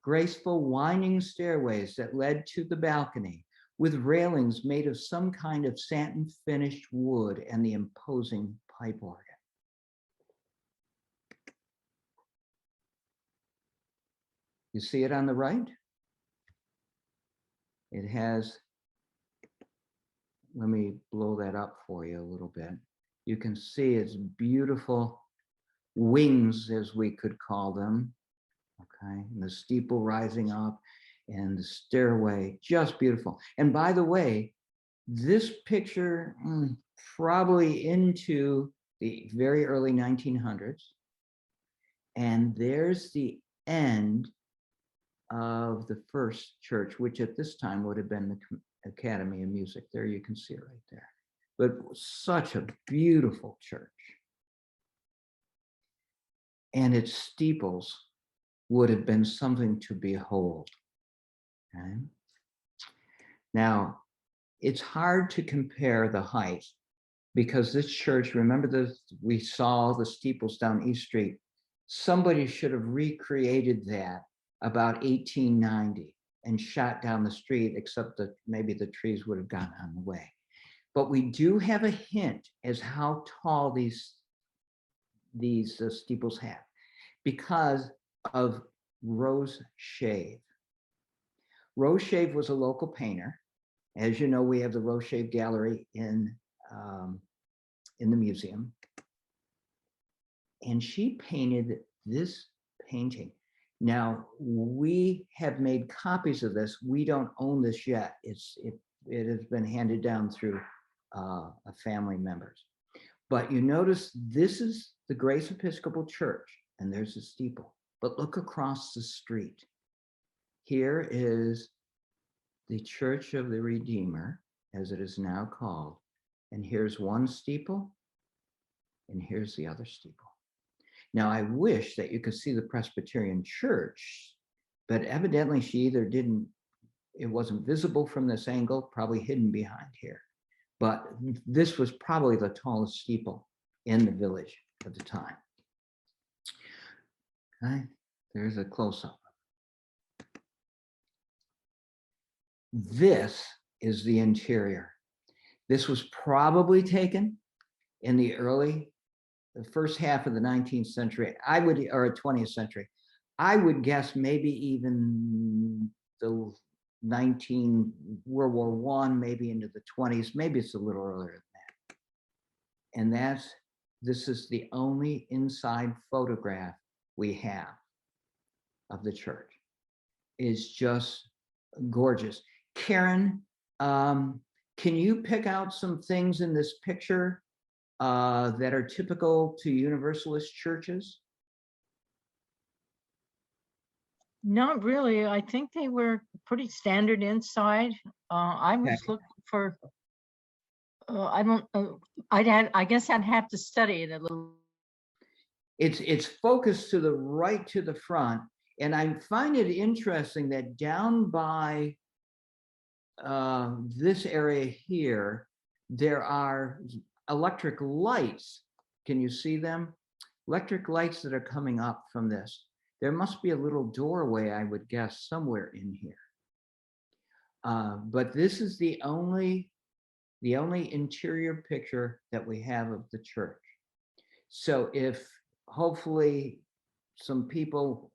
Graceful winding stairways that led to the balcony, with railings made of some kind of satin finished wood, and the imposing pipe organ. You see it on the right? It has, let me blow that up for you a little bit. You can see its beautiful wings, as we could call them. Okay, and the steeple rising up and the stairway, just beautiful. And by the way, this picture, probably into the very early 1900s. And there's the end of the first church, which at this time would have been the Academy of Music. There you can see it right there. But such a beautiful church. And its steeples would have been something to behold. Okay? Now, it's hard to compare the height, because this church, remember we saw the steeples down East Street. Somebody should have recreated that about 1890 and shot down the street, except that maybe the trees would have gotten on the way. But we do have a hint as how tall these steeples have, because of Rose Shave. Rose Shave was a local painter. As you know, we have the Rose Shave Gallery in the museum. And she painted this painting. Now, we have made copies of this. We don't own this yet. It has been handed down through a family members. But you notice this is the Grace Episcopal Church, and there's a steeple. But look across the street. Here is the Church of the Redeemer, as it is now called. And here's one steeple, and here's the other steeple. Now, I wish that you could see the Presbyterian Church, but evidently she either didn't, it wasn't visible from this angle, probably hidden behind here. But this was probably the tallest steeple in the village at the time. Okay, there's a close-up. This is the interior. This was probably taken in the first half of the 19th century, or 20th century. I would guess maybe even the World War I, maybe into the 20s, maybe it's a little earlier than that. And this is the only inside photograph we have of the church. It's just gorgeous. Karen, can you pick out some things in this picture that are typical to Universalist churches? Not really. I think they were pretty standard inside. I was looking for, I guess I'd have to study it a little. It's focused to the right, to the front. And I find it interesting that down by this area here, there are electric lights. Can you see them? Electric lights that are coming up from this. There must be a little doorway, I would guess, somewhere in here. But this is the only interior picture that we have of the church. So if hopefully some people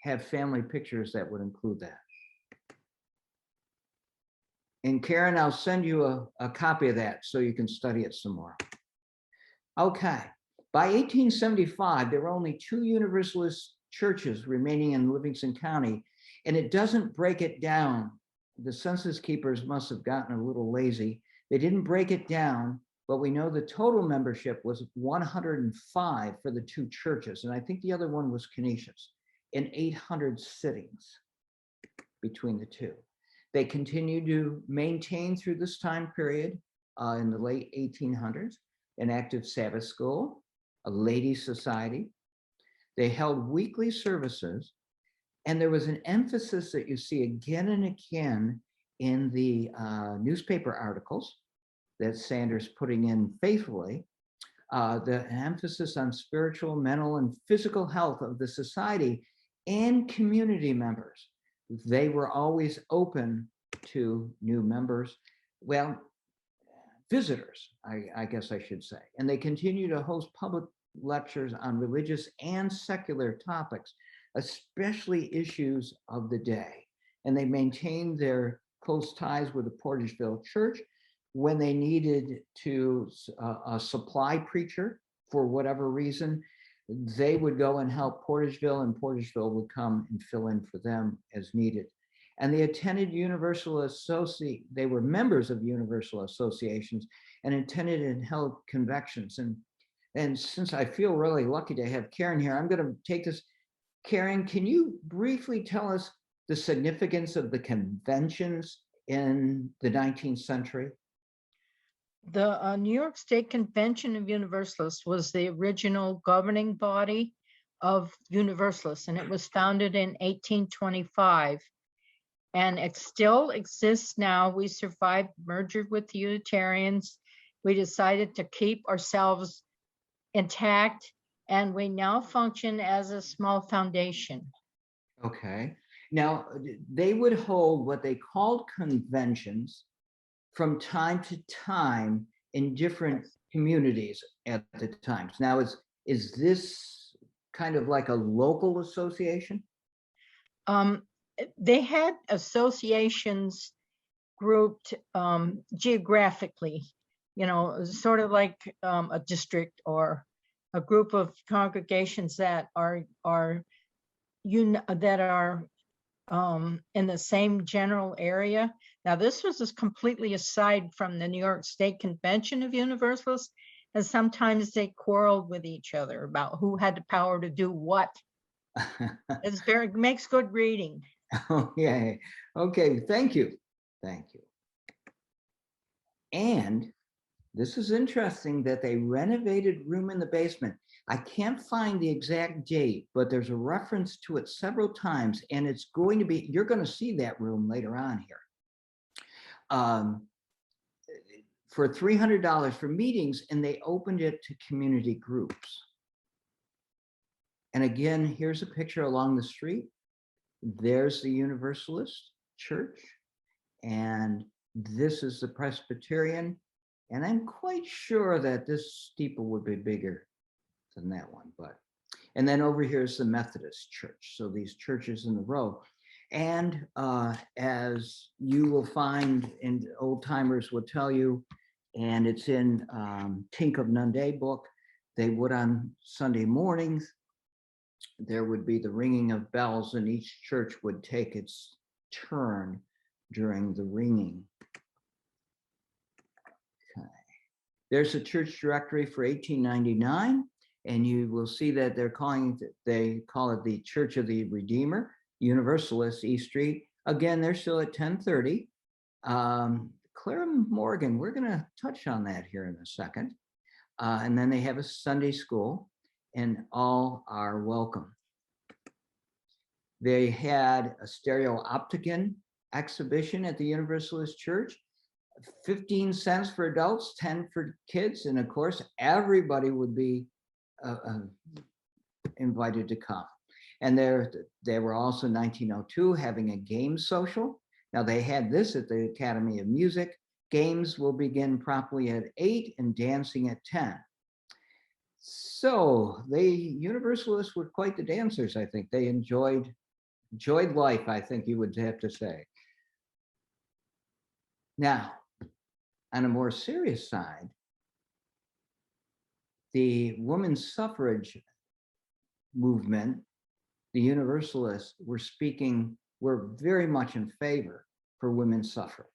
have family pictures that would include that. And Karen, I'll send you a copy of that so you can study it some more. Okay, by 1875, there were only 2 Universalist churches remaining in Livingston County, and it doesn't break it down. The census keepers must have gotten a little lazy. They didn't break it down, but we know the total membership was 105 for the 2 churches, and I think the other one was Canisius, and 800 sittings between the 2. They continued to maintain through this time period in the late 1800s, an active Sabbath school, a ladies' society. They held weekly services, and there was an emphasis that you see again and again in the newspaper articles that Sanders putting in faithfully, the emphasis on spiritual, mental, and physical health of the society and community members. They were always open to new members, well, visitors, I guess I should say. And they continue to host public lectures on religious and secular topics, especially issues of the day. And they maintained their close ties with the Portageville Church. When they needed to a supply preacher for whatever reason, they would go and help Portageville, and Portageville would come and fill in for them as needed. And they attended they were members of universal associations and attended and held conventions. And since I feel really lucky to have Karen here, I'm going to take this. Karen, can you briefly tell us the significance of the conventions in the 19th century? The New York State Convention of Universalists was the original governing body of Universalists, and it was founded in 1825. And it still exists now. We survived merger with the Unitarians. We decided to keep ourselves intact, and we now function as a small foundation. Okay. Now, they would hold what they called conventions from time to time in different communities at the times. Now, is this kind of like a local association? They had associations grouped geographically, sort of like a district or a group of congregations that are in the same general area. Now, this was just completely aside from the New York State Convention of Universalists, and sometimes they quarreled with each other about who had the power to do what. Makes good reading. Okay. Okay. Thank you. Thank you. And this is interesting that they renovated room in the basement. I can't find the exact date, but there's a reference to it several times, and it's going to be, you're going to see that room later on here. For $300 for meetings, and they opened it to community groups. And again, here's a picture along the street. There's the Universalist Church, and this is the Presbyterian. And I'm quite sure that this steeple would be bigger than that one, and then over here is the Methodist Church. So these churches in a row. And as you will find, and old timers will tell you, and it's in Tink of Nunda book, they would on Sunday mornings, there would be the ringing of bells, and each church would take its turn during the ringing. Okay. There's a church directory for 1899, and you will see that they call it the Church of the Redeemer, Universalist, East Street. Again, they're still at 1030. Clara Morgan, we're going to touch on that here in a second. And then they have a Sunday school, and all are welcome. They had a stereopticon exhibition at the Universalist Church, 15 cents for adults, 10 for kids, and of course, everybody would be invited to come. And they were also in 1902 having a game social. Now they had this at the Academy of Music. Games will begin promptly at 8 and dancing at 10. So the Universalists were quite the dancers, I think. They enjoyed life, I think you would have to say. Now, on a more serious side, the women's suffrage movement, the Universalists were very much in favor for women's suffrage.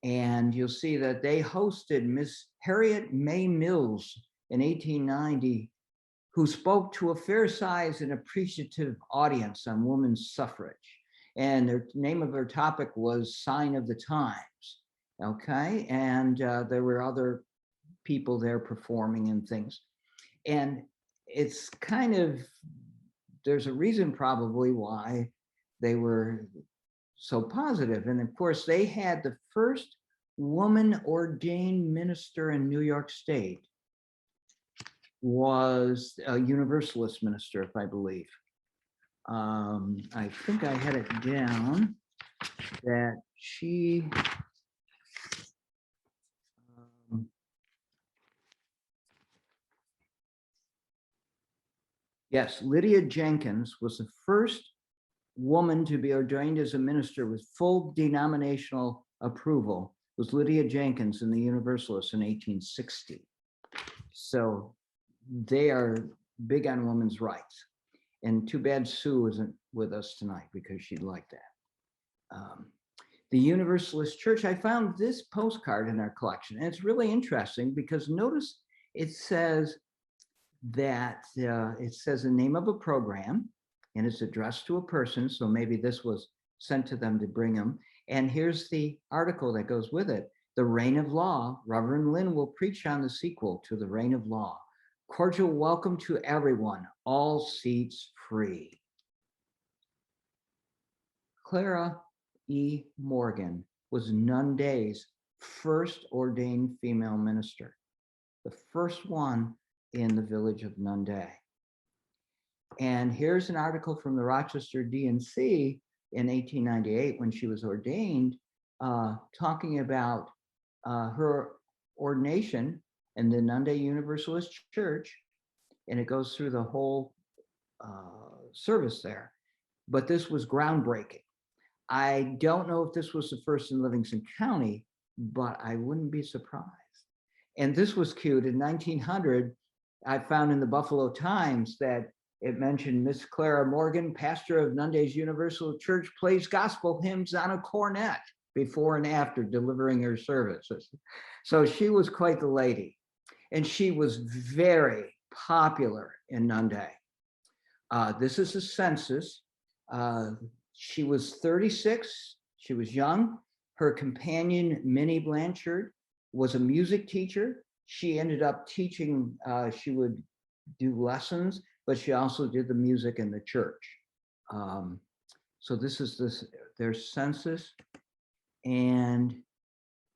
And you'll see that they hosted Miss Harriet May Mills in 1890, who spoke to a fair-sized and appreciative audience on women's suffrage. And the name of her topic was Sign of the Times, okay? And there were other people there performing and things. And it's kind of, there's a reason probably why they were so positive. And of course, they had the first woman ordained minister in New York State was a Universalist minister, if I believe. I think I had it down that she, yes, Lydia Jenkins was the first woman to be ordained as a minister with full denominational approval. It was Lydia Jenkins in the Universalists in 1860. So they are big on women's rights. And too bad Sue isn't with us tonight because she'd like that. The Universalist Church, I found this postcard in our collection, and it's really interesting because notice it says that it says the name of a program, and it's addressed to a person, so maybe this was sent to them to bring them. And here's the article that goes with it. The Reign of Law, Reverend Lynn will preach on the sequel to The Reign of Law. Cordial welcome to everyone, all seats free. Clara E. Morgan was Nunda's first ordained female minister, the first one in the village of Nunda. And here's an article from the Rochester D&C in 1898 when she was ordained, talking about her ordination in the Nunda Universalist Church, and it goes through the whole service there. But this was groundbreaking. I don't know if this was the first in Livingston County, but I wouldn't be surprised. And this was queued in 1900. I found in the Buffalo Times that it mentioned Miss Clara Morgan, pastor of Nunda's Universal Church, plays gospel hymns on a cornet before and after delivering her services. So she was quite the lady. And she was very popular in Nunda. This is a census. She was 36. She was young. Her companion, Minnie Blanchard, was a music teacher. She ended up teaching, she would do lessons, but she also did the music in the church. So this is their census. And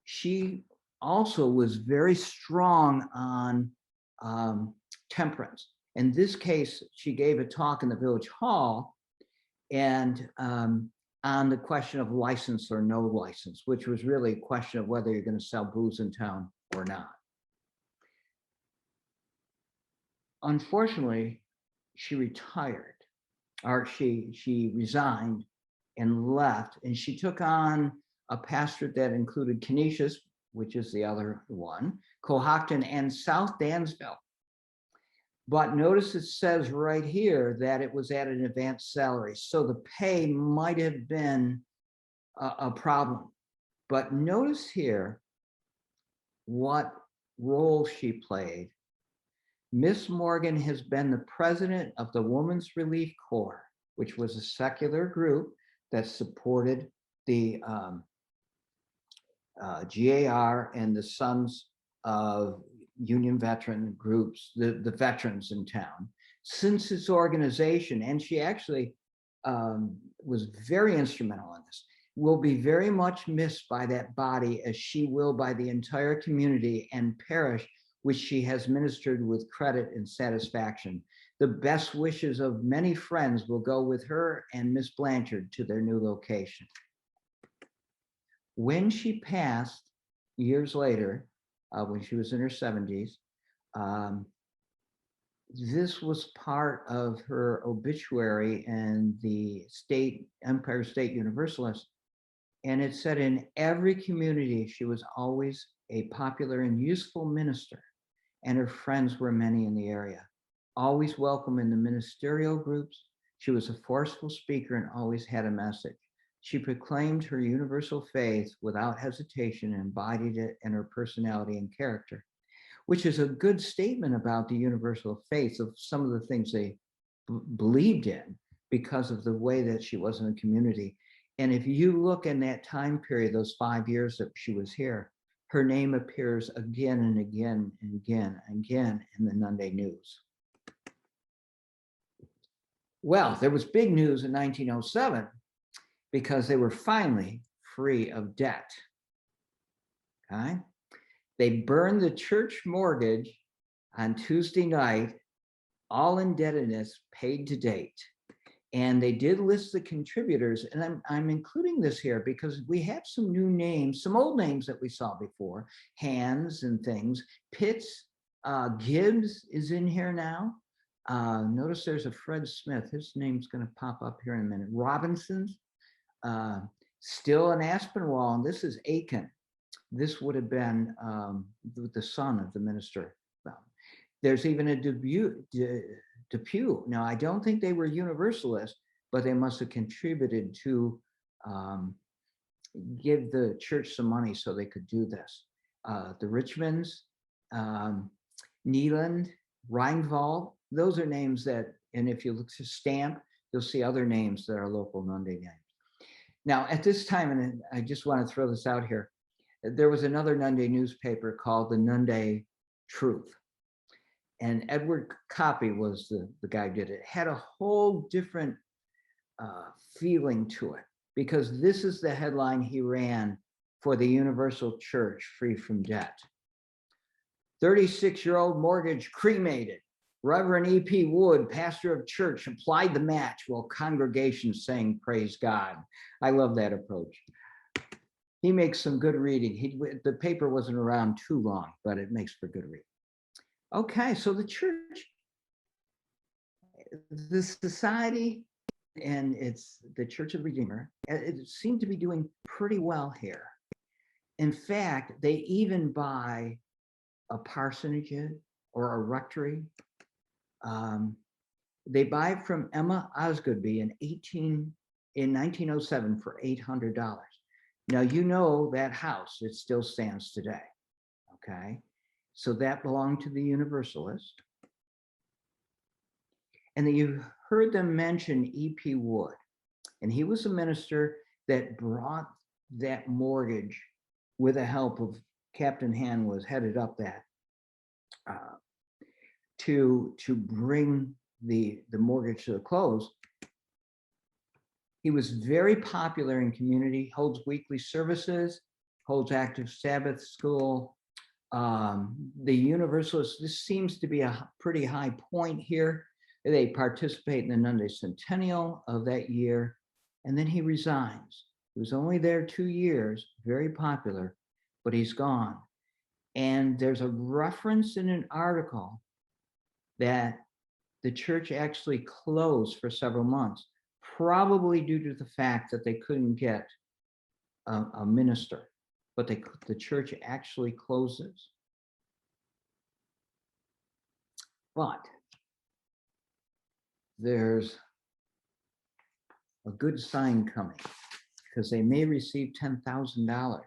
she also was very strong on temperance. In this case, she gave a talk in the village hall and on the question of license or no license, which was really a question of whether you're going to sell booze in town or not. Unfortunately, she retired, or she resigned and left, and she took on a pastorate that included Canisius, which is the other one, Cohocton, and South Dansville. But notice it says right here that it was at an advanced salary. So the pay might have been a problem. But notice here what role she played. Miss Morgan has been the president of the Women's Relief Corps, which was a secular group that supported the GAR and the Sons of Union veteran groups, the veterans in town, since its organization. And she actually was very instrumental in this. Will be very much missed by that body, as she will by the entire community and parish, which she has ministered with credit and satisfaction. The best wishes of many friends will go with her and Miss Blanchard to their new location. When she passed years later, when she was in her 70s, this was part of her obituary in the Empire State Universalist. And it said in every community, she was always a popular and useful minister, and her friends were many in the area. Always welcome in the ministerial groups, she was a forceful speaker and always had a message. She proclaimed her universal faith without hesitation and embodied it in her personality and character, which is a good statement about the universal faith of some of the things they believed in because of the way that she was in the community. And if you look in that time period, those 5 years that she was here, her name appears again and again and again and again in the Nunda News. Well, there was big news in 1907 because they were finally free of debt. Okay? They burned the church mortgage on Tuesday night, all indebtedness paid to date. And they did list the contributors, and I'm including this here because we have some new names, some old names that we saw before, Hands and things. Pitts, Gibbs is in here now. Notice there's a Fred Smith. His name's going to pop up here in a minute. Robinson's, still in Aspinwall, and this is Aiken. This would have been the son of the minister. There's even a Depew. Now, I don't think they were Universalists, but they must have contributed to give the church some money so they could do this. The Richmonds, Neeland, Reinvald, those are names that, and if you look to Stamp, you'll see other names that are local Nunda names. Now, at this time, and I just want to throw this out here, there was another Nunda newspaper called the Nunda Truth. And Edward Copy was the guy who did it. It had a whole different feeling to it, because this is the headline he ran for the Universal Church, free from debt. 36-year-old mortgage cremated. Reverend E.P. Wood, pastor of church, applied the match while congregation sang praise God. I love that approach. He makes some good reading. The paper wasn't around too long, but it makes for good reading. Okay, so the church, the society, and it's the Church of the Redeemer, it seemed to be doing pretty well here. In fact, they even buy a parsonage or a rectory They buy it from Emma Osgoodby in 1907 for $800. Now, you know that house, it still stands today, okay? So that belonged to the Universalist. And then you heard them mention E.P. Wood, and he was a minister that brought that mortgage with the help of Captain Han was headed up that to bring the mortgage to a close. He was very popular in community, holds weekly services, holds active Sabbath school. The Universalists, this seems to be a pretty high point here. They participate in the Nunda centennial of that year, and then he resigns. He was only there 2 years, very popular, but he's gone. And there's a reference in an article that the church actually closed for several months, probably due to the fact that they couldn't get a minister, but the church actually closes. But there's a good sign coming because they may receive $10,000.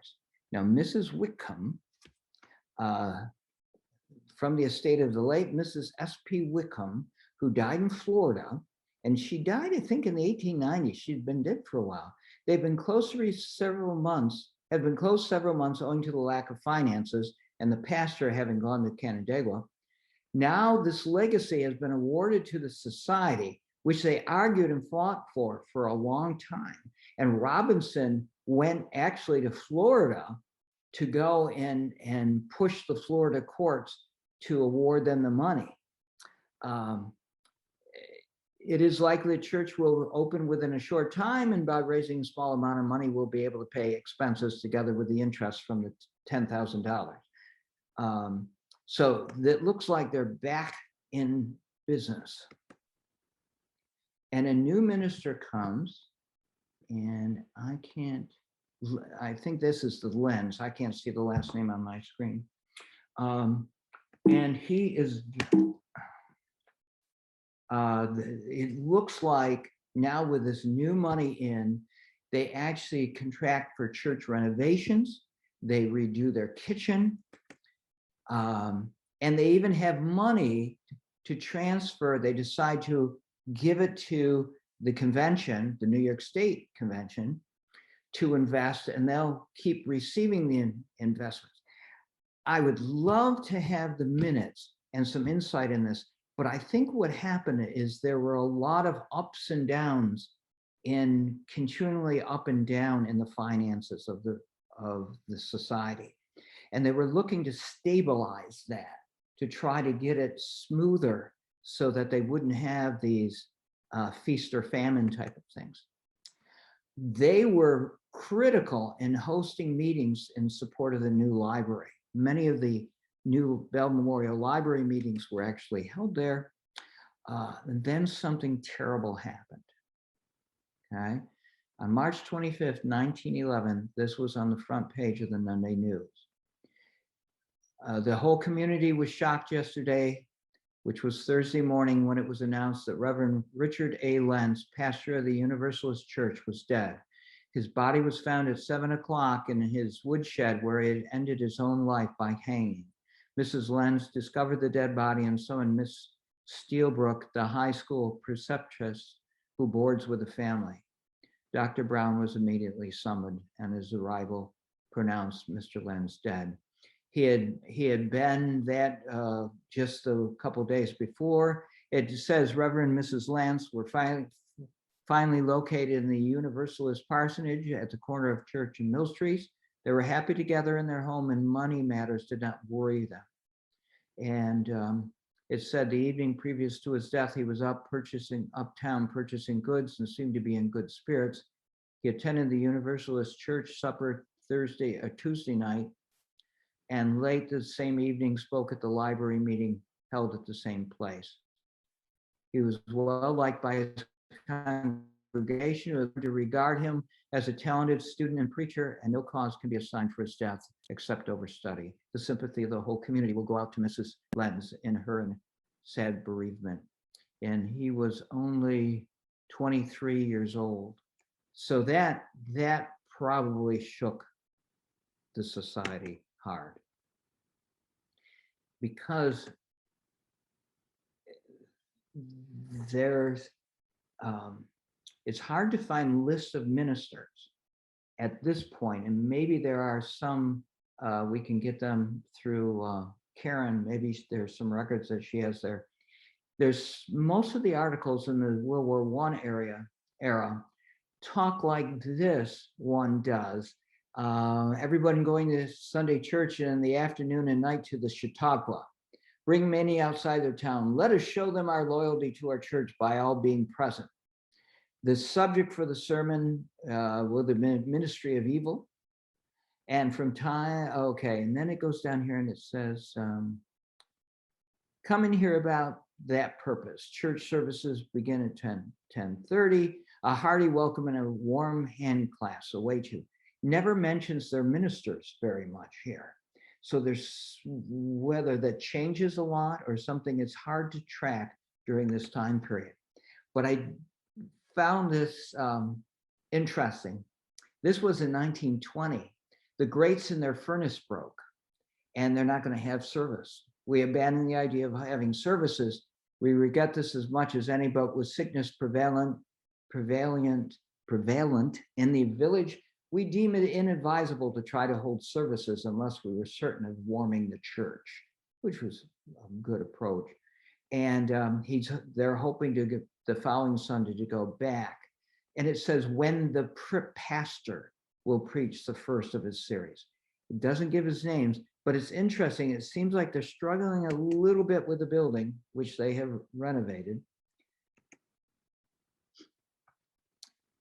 Now, Mrs. Wickham, from the estate of the late Mrs. S.P. Wickham, who died in Florida, and she died, I think, in the 1890s. She'd been dead for a while. They've been closed several months owing to the lack of finances and the pastor having gone to Canandaigua. Now this legacy has been awarded to the society, which they argued and fought for a long time. And Robinson went actually to Florida to go and push the Florida courts to award them the money. It is likely the church will open within a short time, and by raising a small amount of money, we'll be able to pay expenses together with the interest from the $10,000. So it looks like they're back in business. And a new minister comes, and I think this is the Lens. I can't see the last name on my screen. And he is, it looks like now with this new money in, they actually contract for church renovations. They redo their kitchen. And they even have money to transfer. They decide to give it to the convention, the New York State Convention, to invest, and they'll keep receiving the investments. I would love to have the minutes and some insight in this, but I think what happened is there were a lot of ups and downs in continually up and down in the finances of the society. And they were looking to stabilize that, to try to get it smoother so that they wouldn't have these feast or famine type of things. They were critical in hosting meetings in support of the new library. Many of the new Bell Memorial Library meetings were actually held there. And then something terrible happened, okay? On March 25th, 1911, this was on the front page of the Monday News. The whole community was shocked yesterday, which was Thursday morning, when it was announced that Reverend Richard A. Lenz, pastor of the Universalist Church, was dead. His body was found at 7 o'clock in his woodshed where he had ended his own life by hanging. Mrs. Lenz discovered the dead body and summoned Miss Steelbrook, the high school preceptress who boards with the family. Dr. Brown was immediately summoned, and his arrival pronounced Mr. Lenz dead. He had been that just a couple days before. It says Reverend and Mrs. Lance were finally located in the Universalist parsonage at the corner of Church and Mill Streets. They were happy together in their home, and money matters did not worry them. And it said the evening previous to his death, he was uptown purchasing goods and seemed to be in good spirits. He attended the Universalist church supper Tuesday night, and late the same evening spoke at the library meeting held at the same place. He was well liked by his congregation, who to regard him as a talented student and preacher, and no cause can be assigned for his death except overstudy. The sympathy of the whole community will go out to Mrs. Lenz in her sad bereavement, and he was only 23 years old. So that probably shook the society hard, because there's it's hard to find lists of ministers at this point, and maybe there are some, we can get them through Karen. Maybe there's some records that she has there. There's most of the articles in the World War I era talk like this one does. Everyone going to Sunday church in the afternoon and night to the Chautauqua. Bring many outside their town. Let us show them our loyalty to our church by all being present. The subject for the sermon will the ministry of evil. And from time, okay, and then it goes down here and it says, come and hear about that purpose. Church services begin at 10:30. A hearty welcome and a warm hand clasp await you. Never mentions their ministers very much here. So there's, whether that changes a lot or something, it's hard to track during this time period. But I found this interesting. This was in 1920. The grates in their furnace broke, and they're not going to have service. We abandoned the idea of having services. We regret this as much as any, but with sickness prevalent in the village, we deem it inadvisable to try to hold services unless we were certain of warming the church, which was a good approach. And they're hoping to get the following Sunday to go back. And it says when the pastor will preach the first of his series. It doesn't give his names, but it's interesting. It seems like they're struggling a little bit with the building, which they have renovated.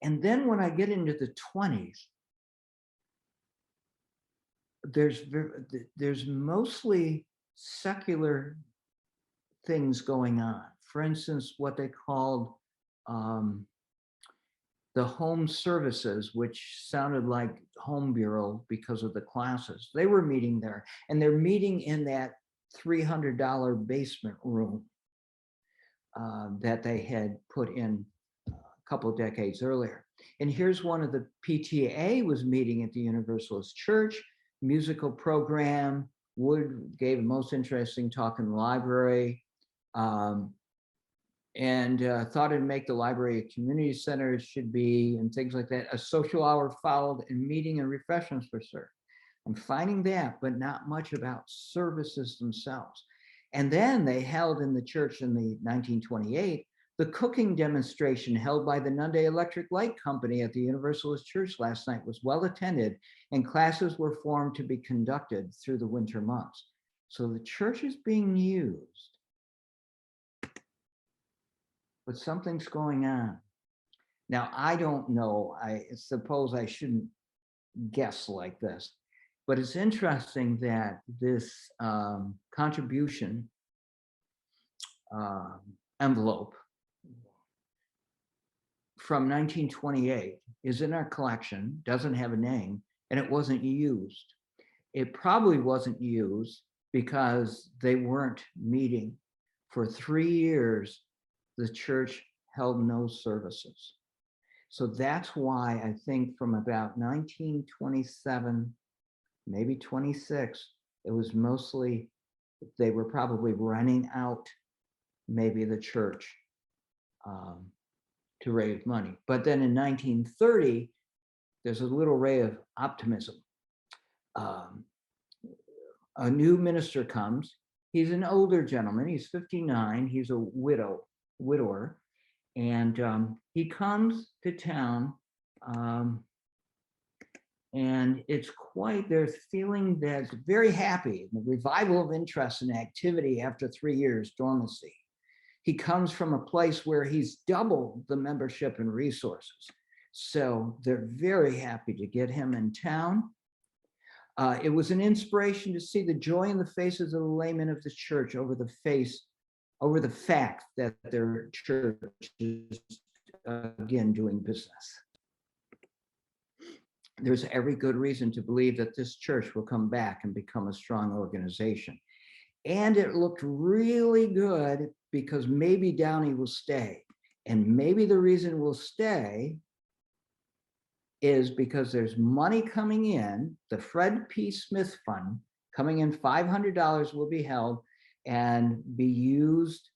And then when I get into the 20s, there's mostly secular things going on. For instance, what they called the home services, which sounded like home bureau because of the classes. They were meeting there, and they're meeting in that $300 basement room that they had put in a couple of decades earlier. And here's one of the PTA was meeting at the Universalist Church, musical program. Wood gave the most interesting talk in the library. And thought it'd make the library a community center, it should be, and things like that. A social hour followed, and meeting and refreshments were served. I'm finding that, but not much about services themselves. And then they held in the church in the 1928, the cooking demonstration held by the Nunda Electric Light Company at the Universalist Church last night was well attended, and classes were formed to be conducted through the winter months. So the church is being used, but something's going on. Now, I don't know, I suppose I shouldn't guess like this, but it's interesting that this contribution envelope from 1928 is in our collection, doesn't have a name, and it wasn't used. It probably wasn't used because they weren't meeting. For 3 years, the church held no services. So that's why I think from about 1927, maybe 26, it was mostly, they were probably renting out maybe the church to raise money. But then in 1930, there's a little ray of optimism. A new minister comes. He's an older gentleman. He's 59. He's a widower. And he comes to town, and it's quite, there's feeling that's very happy, the revival of interest and activity after 3 years dormancy. He comes from a place where he's doubled the membership and resources. So they're very happy to get him in town. It was an inspiration to see the joy in the faces of the laymen of the church over the fact that their church is again doing business. There's every good reason to believe that this church will come back and become a strong organization. And it looked really good because maybe Downey will stay. And maybe the reason we'll stay is because there's money coming in, the Fred P. Smith Fund coming in, $500 will be held and be used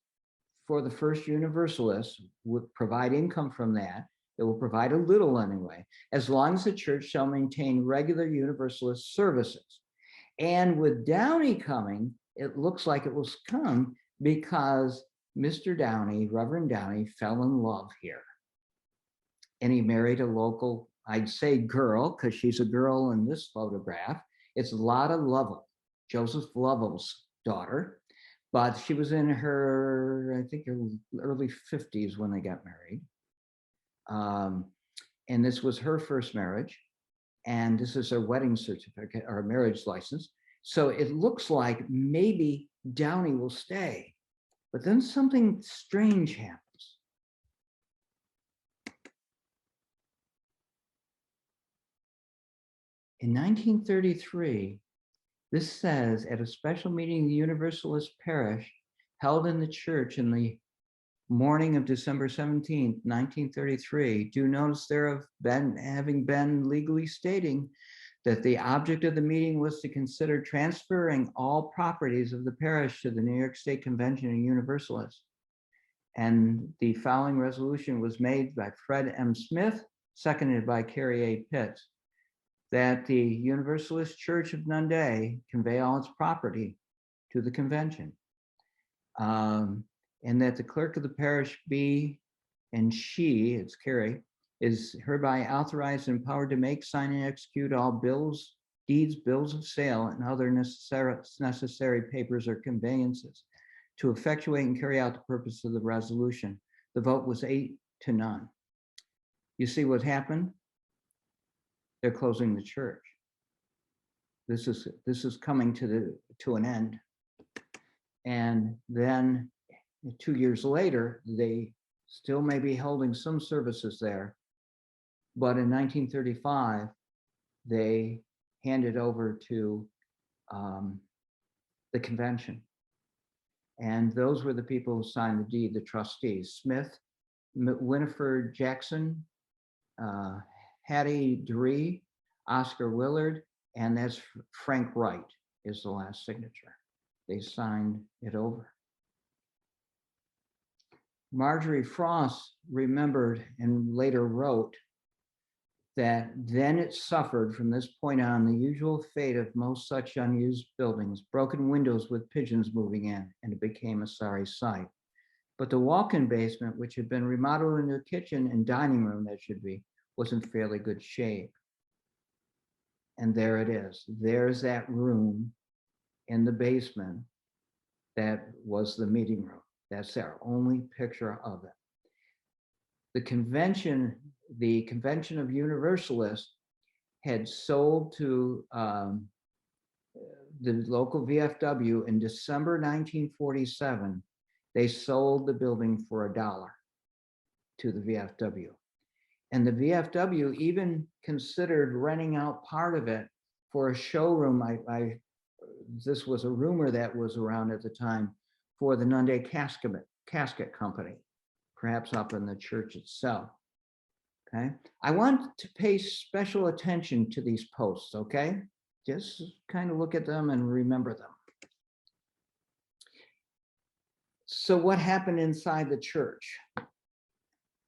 for the First Universalists, would provide income from that. It will provide a little anyway, as long as the church shall maintain regular Universalist services. And with Downey coming, it looks like it will come because Mr. Downey, Reverend Downey, fell in love here. And he married a local, I'd say girl, because she's a girl in this photograph. It's Lotta Lovell, Joseph Lovell's daughter. But she was in her, I think, her early 50s when they got married. And this was her first marriage. And this is her wedding certificate or marriage license. So it looks like maybe Downey will stay. But then something strange happens. In 1933, this says, at a special meeting of the Universalist parish held in the church in the morning of December 17th, 1933, do notice there having been legally stating that the object of the meeting was to consider transferring all properties of the parish to the New York State Convention of Universalists. And the following resolution was made by Fred M. Smith, seconded by Carrie A. Pitts, that the Universalist Church of Nunda convey all its property to the convention. And that the clerk of the parish be, and she, it's Carrie, is hereby authorized and empowered to make, sign, and execute all bills, deeds, bills of sale, and other necessary papers or conveyances to effectuate and carry out the purpose of the resolution. The vote was 8-0. You see what happened? They're closing the church. This is coming to an end. And then 2 years later, they still may be holding some services there. But in 1935, they handed over to the convention. And those were the people who signed the deed, the trustees: Smith, Winifred Jackson, Hattie Dree, Oscar Willard, and that's Frank Wright is the last signature. They signed it over. Marjorie Frost remembered and later wrote that then it suffered from this point on the usual fate of most such unused buildings, broken windows with pigeons moving in, and it became a sorry sight. But the walk-in basement, which had been remodeled into a kitchen and dining room, that should be, was in fairly good shape. And there it is. There's that room in the basement that was the meeting room. That's our only picture of it. The convention of Universalists had sold to the local VFW in December 1947. They sold the building for $1 to the VFW. And the VFW even considered renting out part of it for a showroom. This was a rumor that was around at the time, for the Nunda Casket Company, perhaps up in the church itself. Okay, I want to pay special attention to these posts. Okay, just kind of look at them and remember them. So what happened inside the church?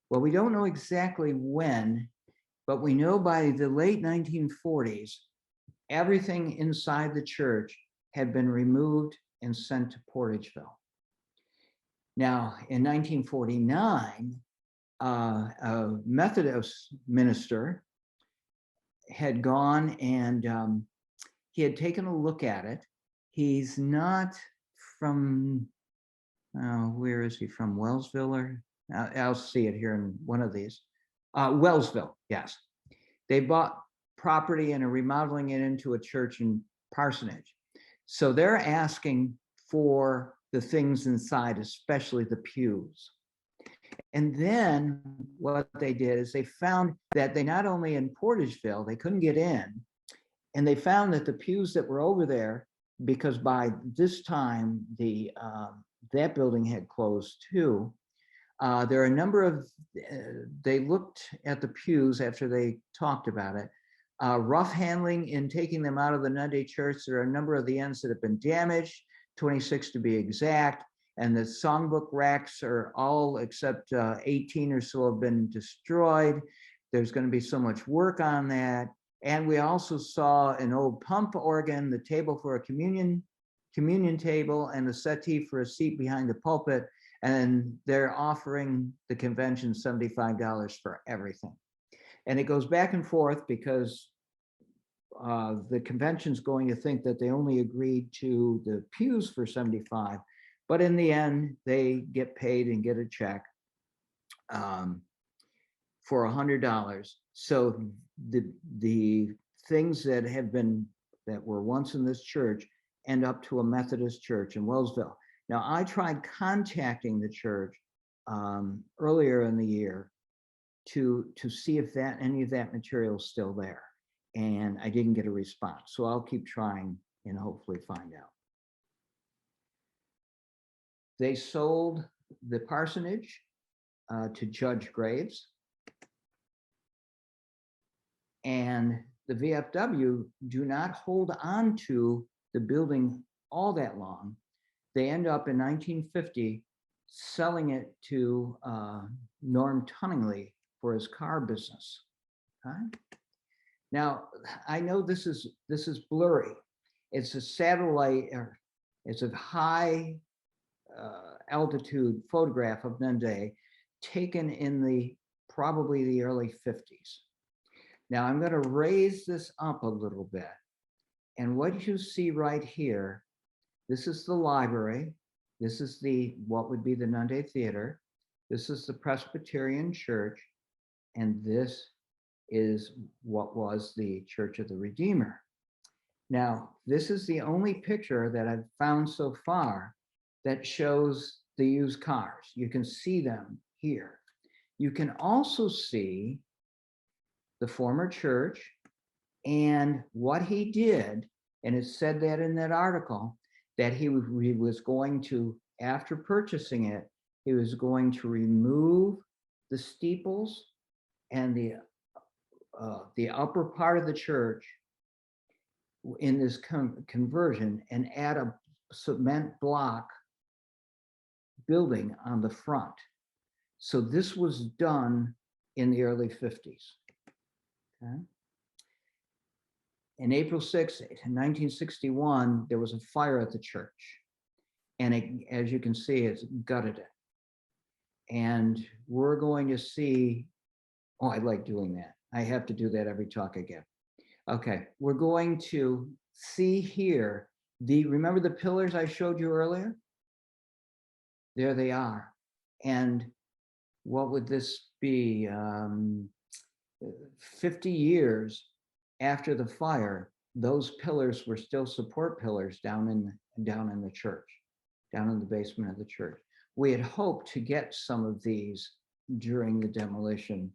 Well, we don't know exactly when, but we know by the late 1940s, everything inside the church had been removed and sent to Portageville. Now, in 1949, a Methodist minister had gone and he had taken a look at it. He's not from, where is he from? Wellsville, or I'll see it here in one of these. Wellsville, yes. They bought property and are remodeling it into a church and parsonage. So they're asking for the things inside, especially the pews. And then what they did is they found that they not only in Portageville, they couldn't get in, and they found that the pews that were over there because by this time, that building had closed too. There are a number of, they looked at the pews after they talked about it. Rough handling in taking them out of the Nunda church. There are a number of the ends that have been damaged, 26 to be exact. And the songbook racks are all except 18 or so have been destroyed. There's going to be so much work on that. And we also saw an old pump organ, the table for a communion table, and the settee for a seat behind the pulpit. And they're offering the convention $75 for everything. And it goes back and forth because the convention's going to think that they only agreed to the pews for 75, but in the end, they get paid and get a check for $100. So the things that were once in this church end up to a Methodist church in Wellsville. Now, I tried contacting the church earlier in the year to see if any of that material is still there, and I didn't get a response. So I'll keep trying and hopefully find out. They sold the parsonage to Judge Graves, and the VFW do not hold on to the building all that long. They end up in 1950 selling it to Norm Tunningley for his car business. Okay? Now, I know this is blurry. It's a satellite, or it's a high altitude photograph of Nunda taken in probably the early 50s. Now I'm going to raise this up a little bit. And what you see right here, this is the library. This is what would be the Nunda Theater. This is the Presbyterian Church. And this is what was the Church of the Redeemer. Now, this is the only picture that I've found so far that shows the used cars. You can see them here. You can also see the former church and what he did, and it said that in that article, that he was going to, after purchasing it, he was going to remove the steeples and the upper part of the church in this conversion and add a cement block building on the front. So this was done in the early 50s. Okay. In April 6, 1961, there was a fire at the church. And as you can see, it's gutted it. And we're going to see, oh, I like doing that. I have to do that every talk again. Okay, we're going to see here, remember the pillars I showed you earlier? There they are. And what would this be? 50 years after the fire, those pillars were still support pillars down in the church, down in the basement of the church. We had hoped to get some of these during the demolition,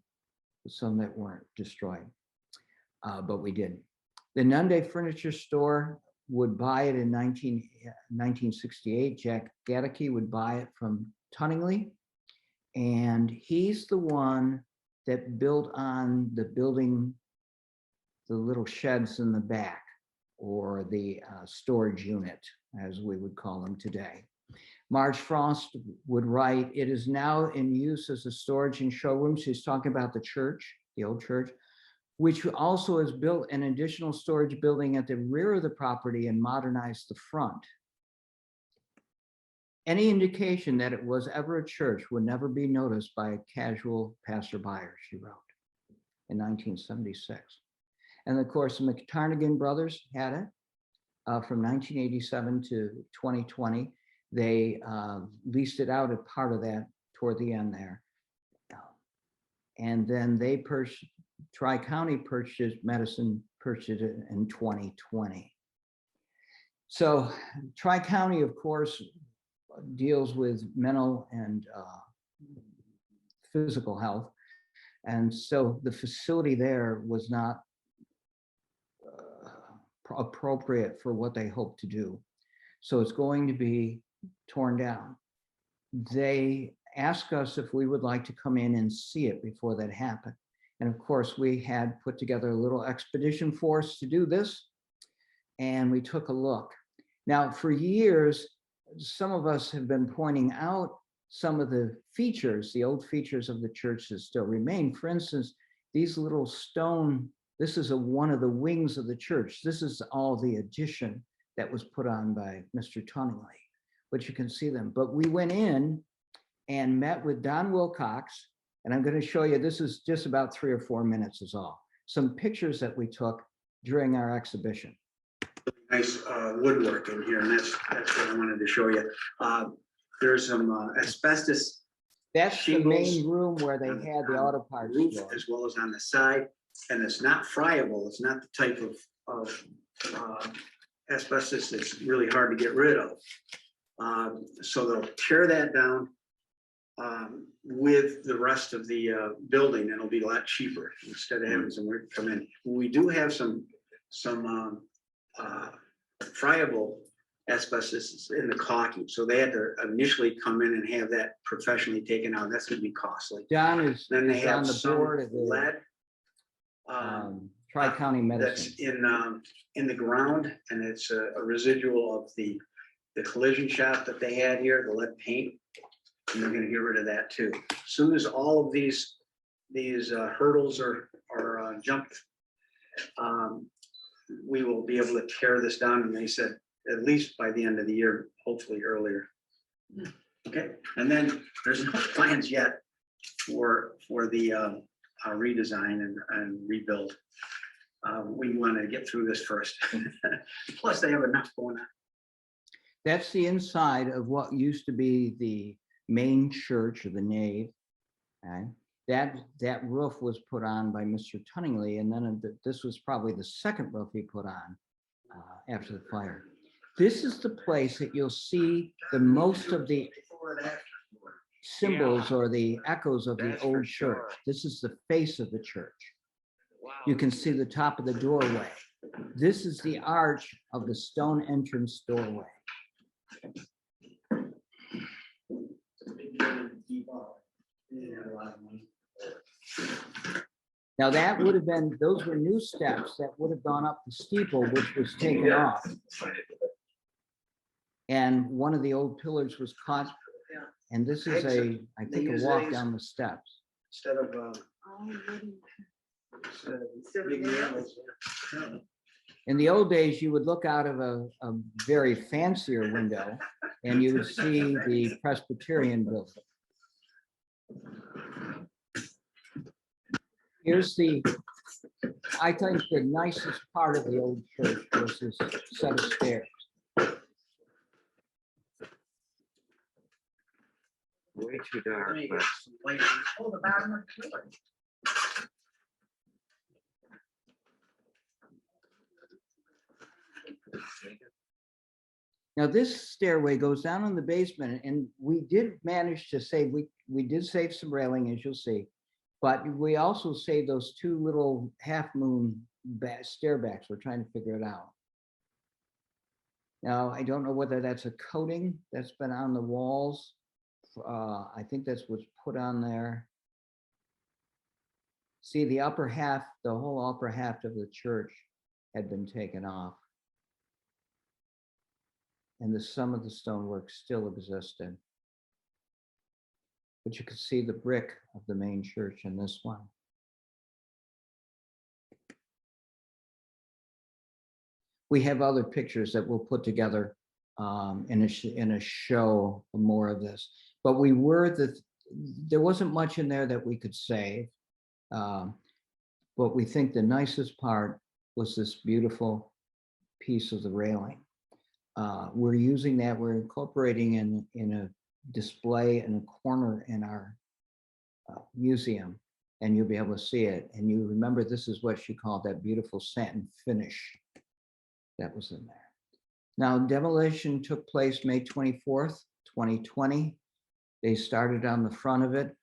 some that weren't destroyed, but we didn't. The Nunda Furniture Store would buy it in 1968. Jack Gaddecke would buy it from Tunningley, and he's the one that built on the building, the little sheds in the back, or the storage unit, as we would call them today. Marge Frost would write, "It is now in use as a storage and showroom." She's talking about the church, the old church, which also has built an additional storage building at the rear of the property and modernized the front. Any indication that it was ever a church would never be noticed by a casual passerby, she wrote in 1976. And of course, the McTarnigan brothers had it from 1987 to 2020. They leased it out as part of that toward the end there. And then they Tri-County purchased it in 2020. So Tri-County, of course, deals with mental and physical health. And so the facility there was not appropriate for what they hope to do. So it's going to be torn down. They asked us if we would like to come in and see it before that happened. And of course, we had put together a little expedition force to do this, and we took a look. Now, for years, some of us have been pointing out some of the features, the old features of the church that still remain. For instance, these little stone, this is one of the wings of the church. This is all the addition that was put on by Mr. Tunningly, but you can see them. But we went in and met with Don Wilcox, and I'm going to show you, this is just about 3 or 4 minutes is all. Some pictures that we took during our exhibition. Nice woodwork in here, and that's what I wanted to show you. There's some asbestos. That's shingles the main room where they had the auto parts roof store. as well as on the side, and it's not friable. It's not the type of asbestos that's really hard to get rid of. So they'll tear that down with the rest of the building, and it'll be a lot cheaper instead of having some work come in. We do have some friable asbestos in the caulking, so they had to initially come in and have that professionally taken out. That's going to be costly. Don is Then they on have the some board of the lead Tri-County that's Medicine. in the ground, and it's a residual of the collision shop that they had here, the lead paint, and they're going to get rid of that too. As soon as all of these hurdles are jumped, we will be able to tear this down, and they said at least by the end of the year, hopefully earlier. Okay, and then there's no plans yet for the redesign and rebuild. We want to get through this first. Plus, they have enough going on. That's the inside of what used to be the main church or the nave. Okay? That roof was put on by Mr. Tunningly, and then this was probably the second roof he put on after the fire. This is the place that you'll see the most of the symbols or the echoes of the old church. This is the face of the church. You can see the top of the doorway. This is the arch of the stone entrance doorway. Now that would have been, those were new steps that would have gone up the steeple, which was taken off. And one of the old pillars was caught. And this is I think, a walk down the steps. Instead of in the old days, you would look out of a very fancier window and you would see the Presbyterian building. Here's I think the nicest part of the old church was this set of stairs. Way too dark, but the bottom of the pillar. Now this stairway goes down in the basement, and we did manage to save, we did save some railing, as you'll see, but we also saved those two little half moon stair backs. We're trying to figure it out. Now, I don't know whether that's a coating that's been on the walls. I think that's what's put on there. See, the upper half, the whole upper half of the church had been taken off. And some of the stonework still existed. But you could see the brick of the main church in this one. We have other pictures that we'll put together in a show, more of this. But there wasn't much in there that we could save. But we think the nicest part was this beautiful piece of the railing. We're using that, we're incorporating in a display in a corner in our museum, and you'll be able to see it. And you remember, this is what she called that beautiful satin finish that was in there. Now, demolition took place May 24th, 2020. They started on the front of it,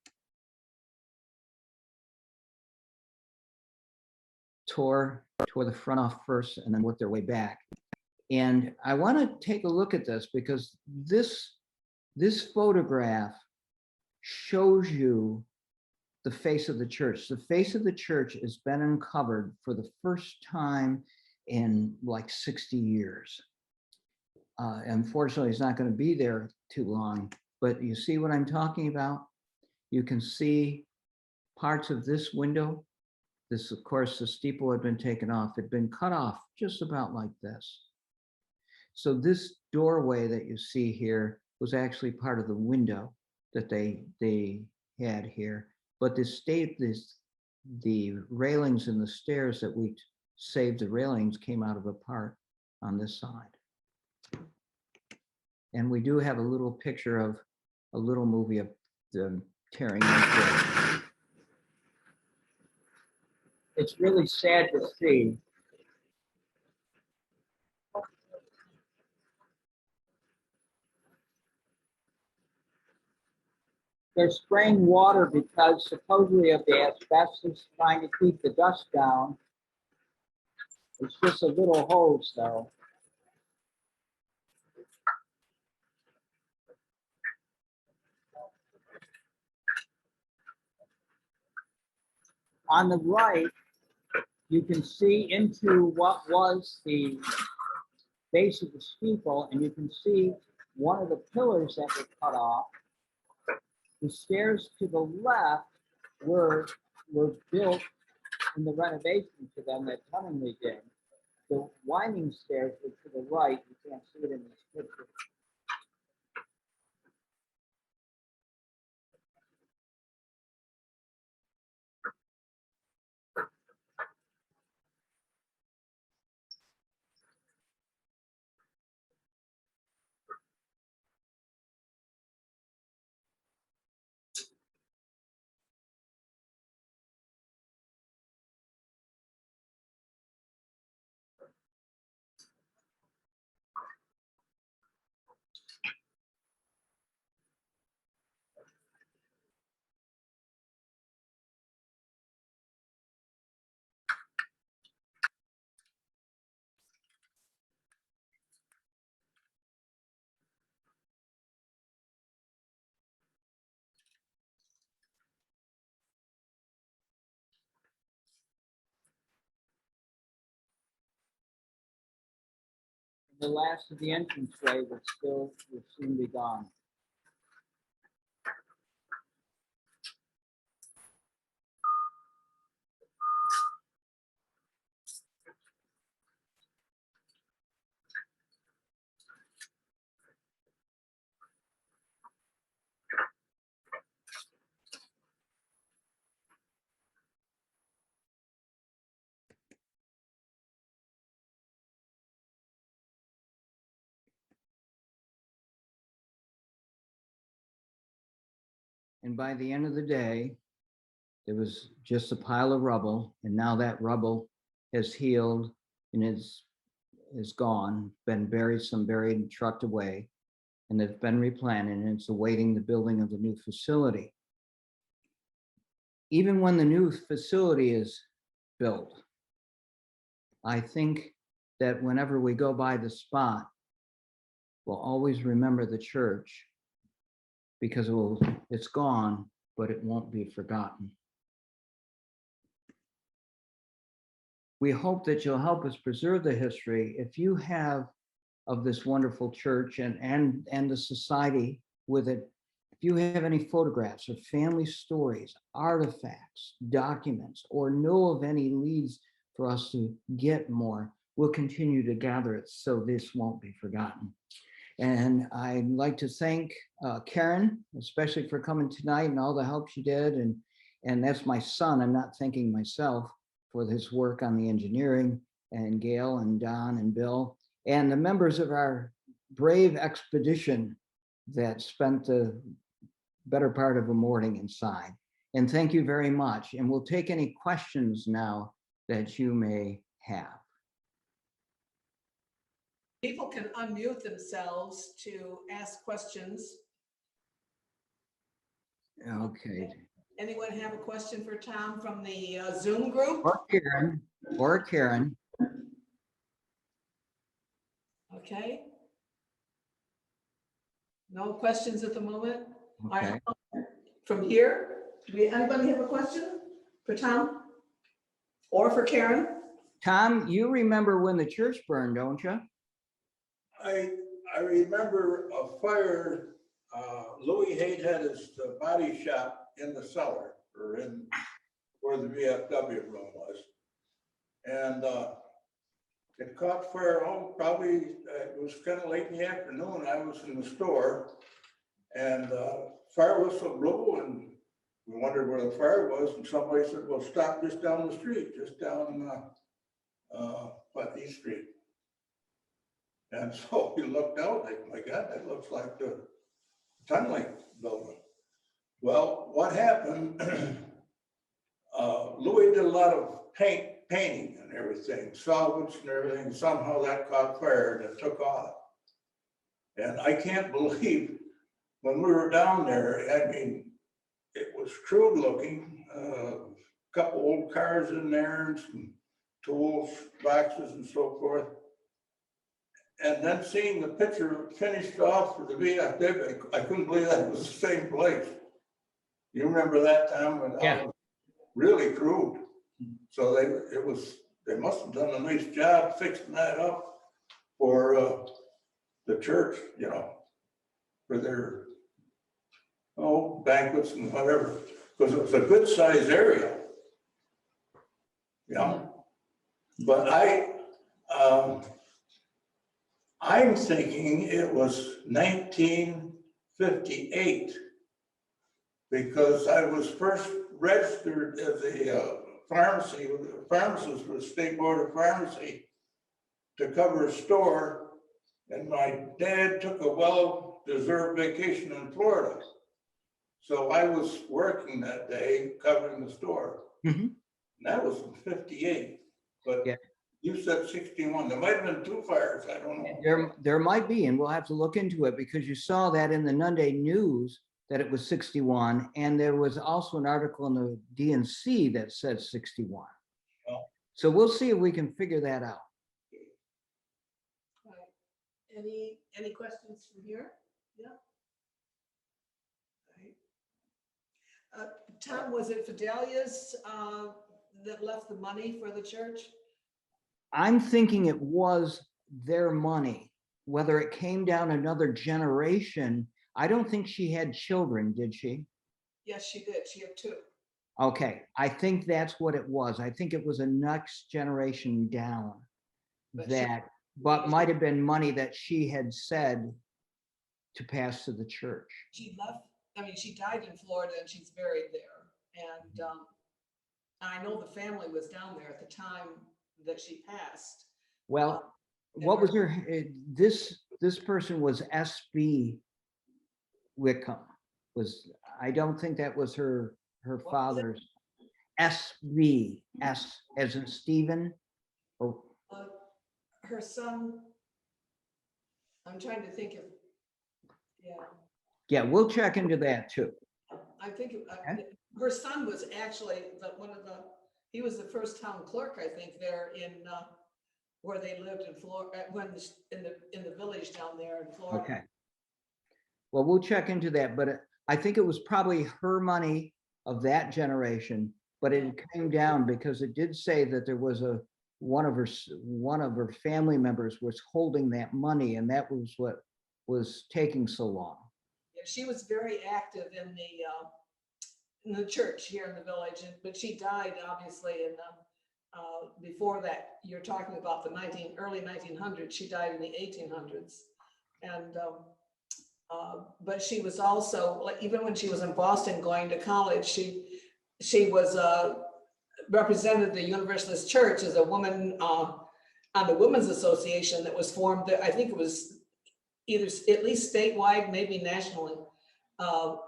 tore tore the front off first and then worked their way back. And I want to take a look at this because this photograph shows you the face of the church. The face of the church has been uncovered for the first time in like 60 years. Unfortunately, it's not going to be there too long, but you see what I'm talking about? You can see parts of this window. This, of course, the steeple had been taken off. It had been cut off just about like this. So this doorway that you see here was actually part of the window that they had here. But the railings and the stairs that we saved, the railings came out of a part on this side. And we do have a little picture of a little movie of the tearing into it. It's really sad to see. They're spraying water because supposedly of the asbestos, trying to keep the dust down. It's just a little hose though. On the right, you can see into what was the base of the steeple, and you can see one of the pillars that were cut off. The stairs to the left were built in the renovation to them that Cunningly did. The winding stairs were to the right. You can't see it in this picture. The last of the entranceway will soon be gone. And by the end of the day, there was just a pile of rubble, and now that rubble has healed and is gone, been buried, some buried and trucked away, and it's been replanted, and it's awaiting the building of the new facility. Even when the new facility is built, I think that whenever we go by the spot, we'll always remember the church, because it's gone, but it won't be forgotten. We hope that you'll help us preserve the history. If you have of this wonderful church and the society with it, if you have any photographs or family stories, artifacts, documents, or know of any leads for us to get more, we'll continue to gather it so this won't be forgotten. And I'd like to thank Karen, especially for coming tonight and all the help she did. And that's my son. I'm not thanking myself for his work on the engineering, and Gail and Don and Bill, and the members of our brave expedition that spent the better part of a morning inside. And thank you very much. And we'll take any questions now that you may have. People can unmute themselves to ask questions. Okay. Anyone have a question for Tom from the Zoom group? Or Karen. or Karen. Okay. No questions at the moment? All right, Okay. from here, anybody have a question for Tom? Or for Karen? Tom, you remember when the church burned, don't you? I remember a fire, Louis Haight had his body shop in the cellar, or in where the VFW room was. And it caught fire, probably, it was kind of late in the afternoon, I was in the store, and fire whistle blew, and we wondered where the fire was, and somebody said, well, stop just down the street, just down East Street. And so we looked out, like, my God, that looks like the tunneling building. Well, what happened, Louis did a lot of painting and everything, solvents and everything. Somehow that caught fire and it took off. And I can't believe when we were down there, I mean, it was crude looking, a couple old cars in there and some tools, boxes and so forth. And then seeing the picture finished off for the VFW, I couldn't believe that was the same place. You remember that time when Yeah. I was really crude? So they must have done a nice job fixing that up for the church, you know, for their banquets and whatever, because it was a good sized area. You know, but I'm thinking it was 1958 because I was first registered as a pharmacist with the State Board of Pharmacy to cover a store, and my dad took a well-deserved vacation in Florida. So I was working that day covering the store. Mhm. And that was in 58, but Yeah. you said 61. There might have been two fires, I don't know. There might be, and we'll have to look into it because you saw that in the Nunda news that it was 61, and there was also an article in the DNC that said 61. Oh. So we'll see if we can figure that out. All right. Any questions from here? Yeah. All right. Tom, was it Fidelia's that left the money for the church? I'm thinking it was their money, whether it came down another generation. I don't think she had children, did she? Yes, she did. She had two. Okay, I think that's what it was. I think it was a next generation down But but might have been money that she had said to pass to the church. She left, I mean, she died in Florida and she's buried there. And I know the family was down there at the time that she passed. Well, what was her, this person was SB Wickham. I don't think that was her was it? father's. SB, S as in Stephen, or Her son, I'm trying to think of, yeah, we'll check into that too. I think Okay. her son was actually he was the first town clerk, I think, there in where they lived in Florida, in the village down there in Florida. Okay. Well, we'll check into that, but I think it was probably her money of that generation, but it came down because it did say that there was one of her family members was holding that money, and that was what was taking so long. Yeah, she was very active in the church here in the village, but she died obviously in before that. You're talking about the early 1900s. She died in the 1800s, and but she was also, like, even when she was in Boston going to college, she was represented the Universalist Church as a woman on the Women's Association that was formed. I think it was either at least statewide, maybe nationally wide,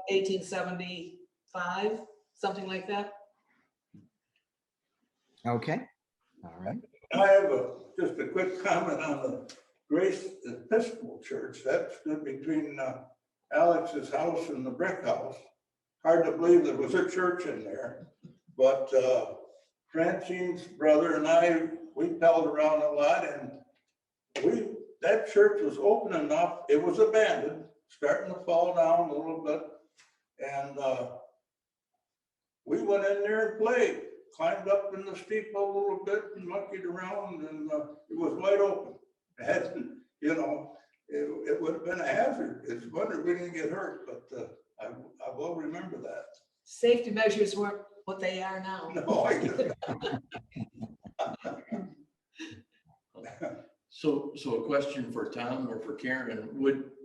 1875, something like that. Okay, all right. I have just a quick comment on the Grace Episcopal Church. That stood between Alex's house and the brick house. Hard to believe there was a church in there, but Francine's brother and I, we palled around a lot, and that church was open enough. It was abandoned, starting to fall down a little bit. And we went in there and played, climbed up in the steeple a little bit and monkeyed around, and it was wide open. And, you know, it would have been a hazard. It's a wonder we didn't get hurt, but I will remember that. Safety measures weren't what they are now. No, I didn't. So a question for Tom or for Karen,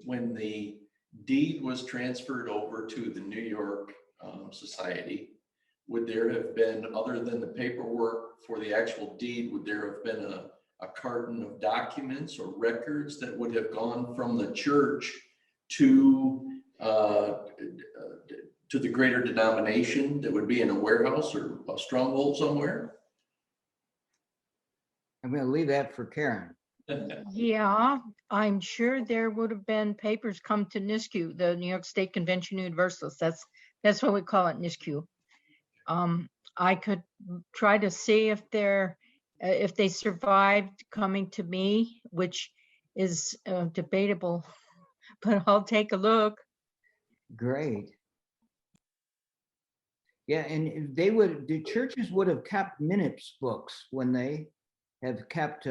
when the deed was transferred over to the New York Society, would there have been, other than the paperwork for the actual deed, would there have been a carton of documents or records that would have gone from the church to the greater denomination that would be in a warehouse or a stronghold somewhere? I'm gonna leave that for Karen. Yeah, I'm sure there would have been papers come to NISQ, the New York State Convention Universalist. That's what we call it, NISQ. I could try to see if they survived coming to me, which is debatable, but I'll take a look. Great. Yeah, and the churches would have kept minutes books when they have kept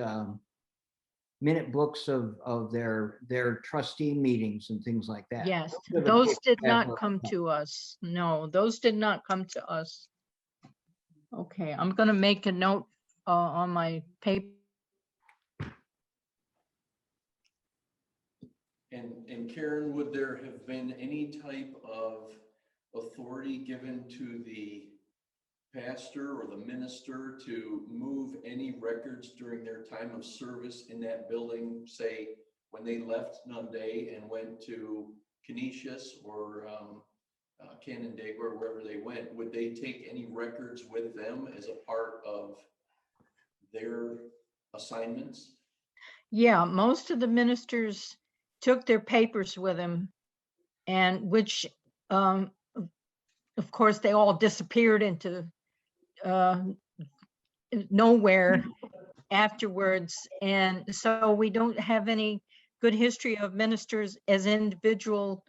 minute books of their trustee meetings and things like that. Yes, Would have those picked did that not book come up. to us. No, those did not come to us. Okay, I'm gonna make a note on my paper. And Karen, would there have been any type of authority given to the pastor or the minister to move any records during their time of service in that building, say, when they left Nunda and went to Canisius or Canandaigua, or wherever they went? Would they take any records with them as a part of their assignments? Yeah, most of the ministers took their papers with them, and which, of course, they all disappeared into nowhere afterwards. And so we don't have any good history of ministers as individual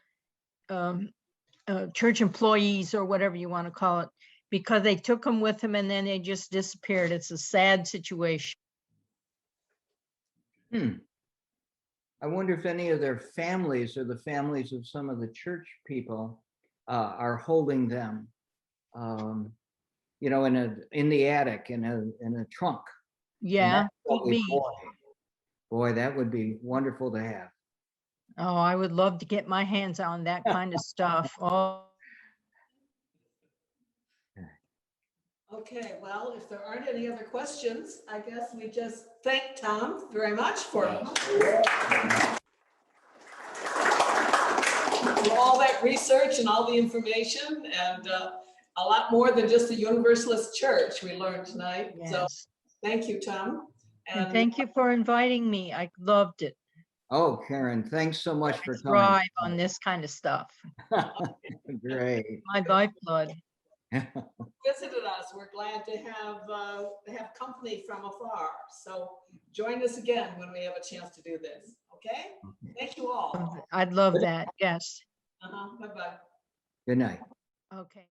church employees or whatever you want to call it, because they took them with them and then they just disappeared. It's a sad situation. I wonder if any of their families or the families of some of the church people are holding them, you know, in the attic, in a trunk. And Yeah, that's could probably, be. boy, that would be wonderful to have. Oh, I would love to get my hands on that kind of stuff. Oh, Okay, well, if there aren't any other questions, I guess we just thank Tom very much for all that research and all the information, and a lot more than just the Universalist Church we learned tonight. So yes. thank you, Tom. And thank you for inviting me. I loved it. Oh, Karen, thanks so much for coming. Thrive on this kind of stuff. Great. My lifeblood. Visited us. We're glad to have company from afar. So join us again when we have a chance to do this. Okay? Thank you all. I'd love that. Yes. Bye-bye. Good night. Okay.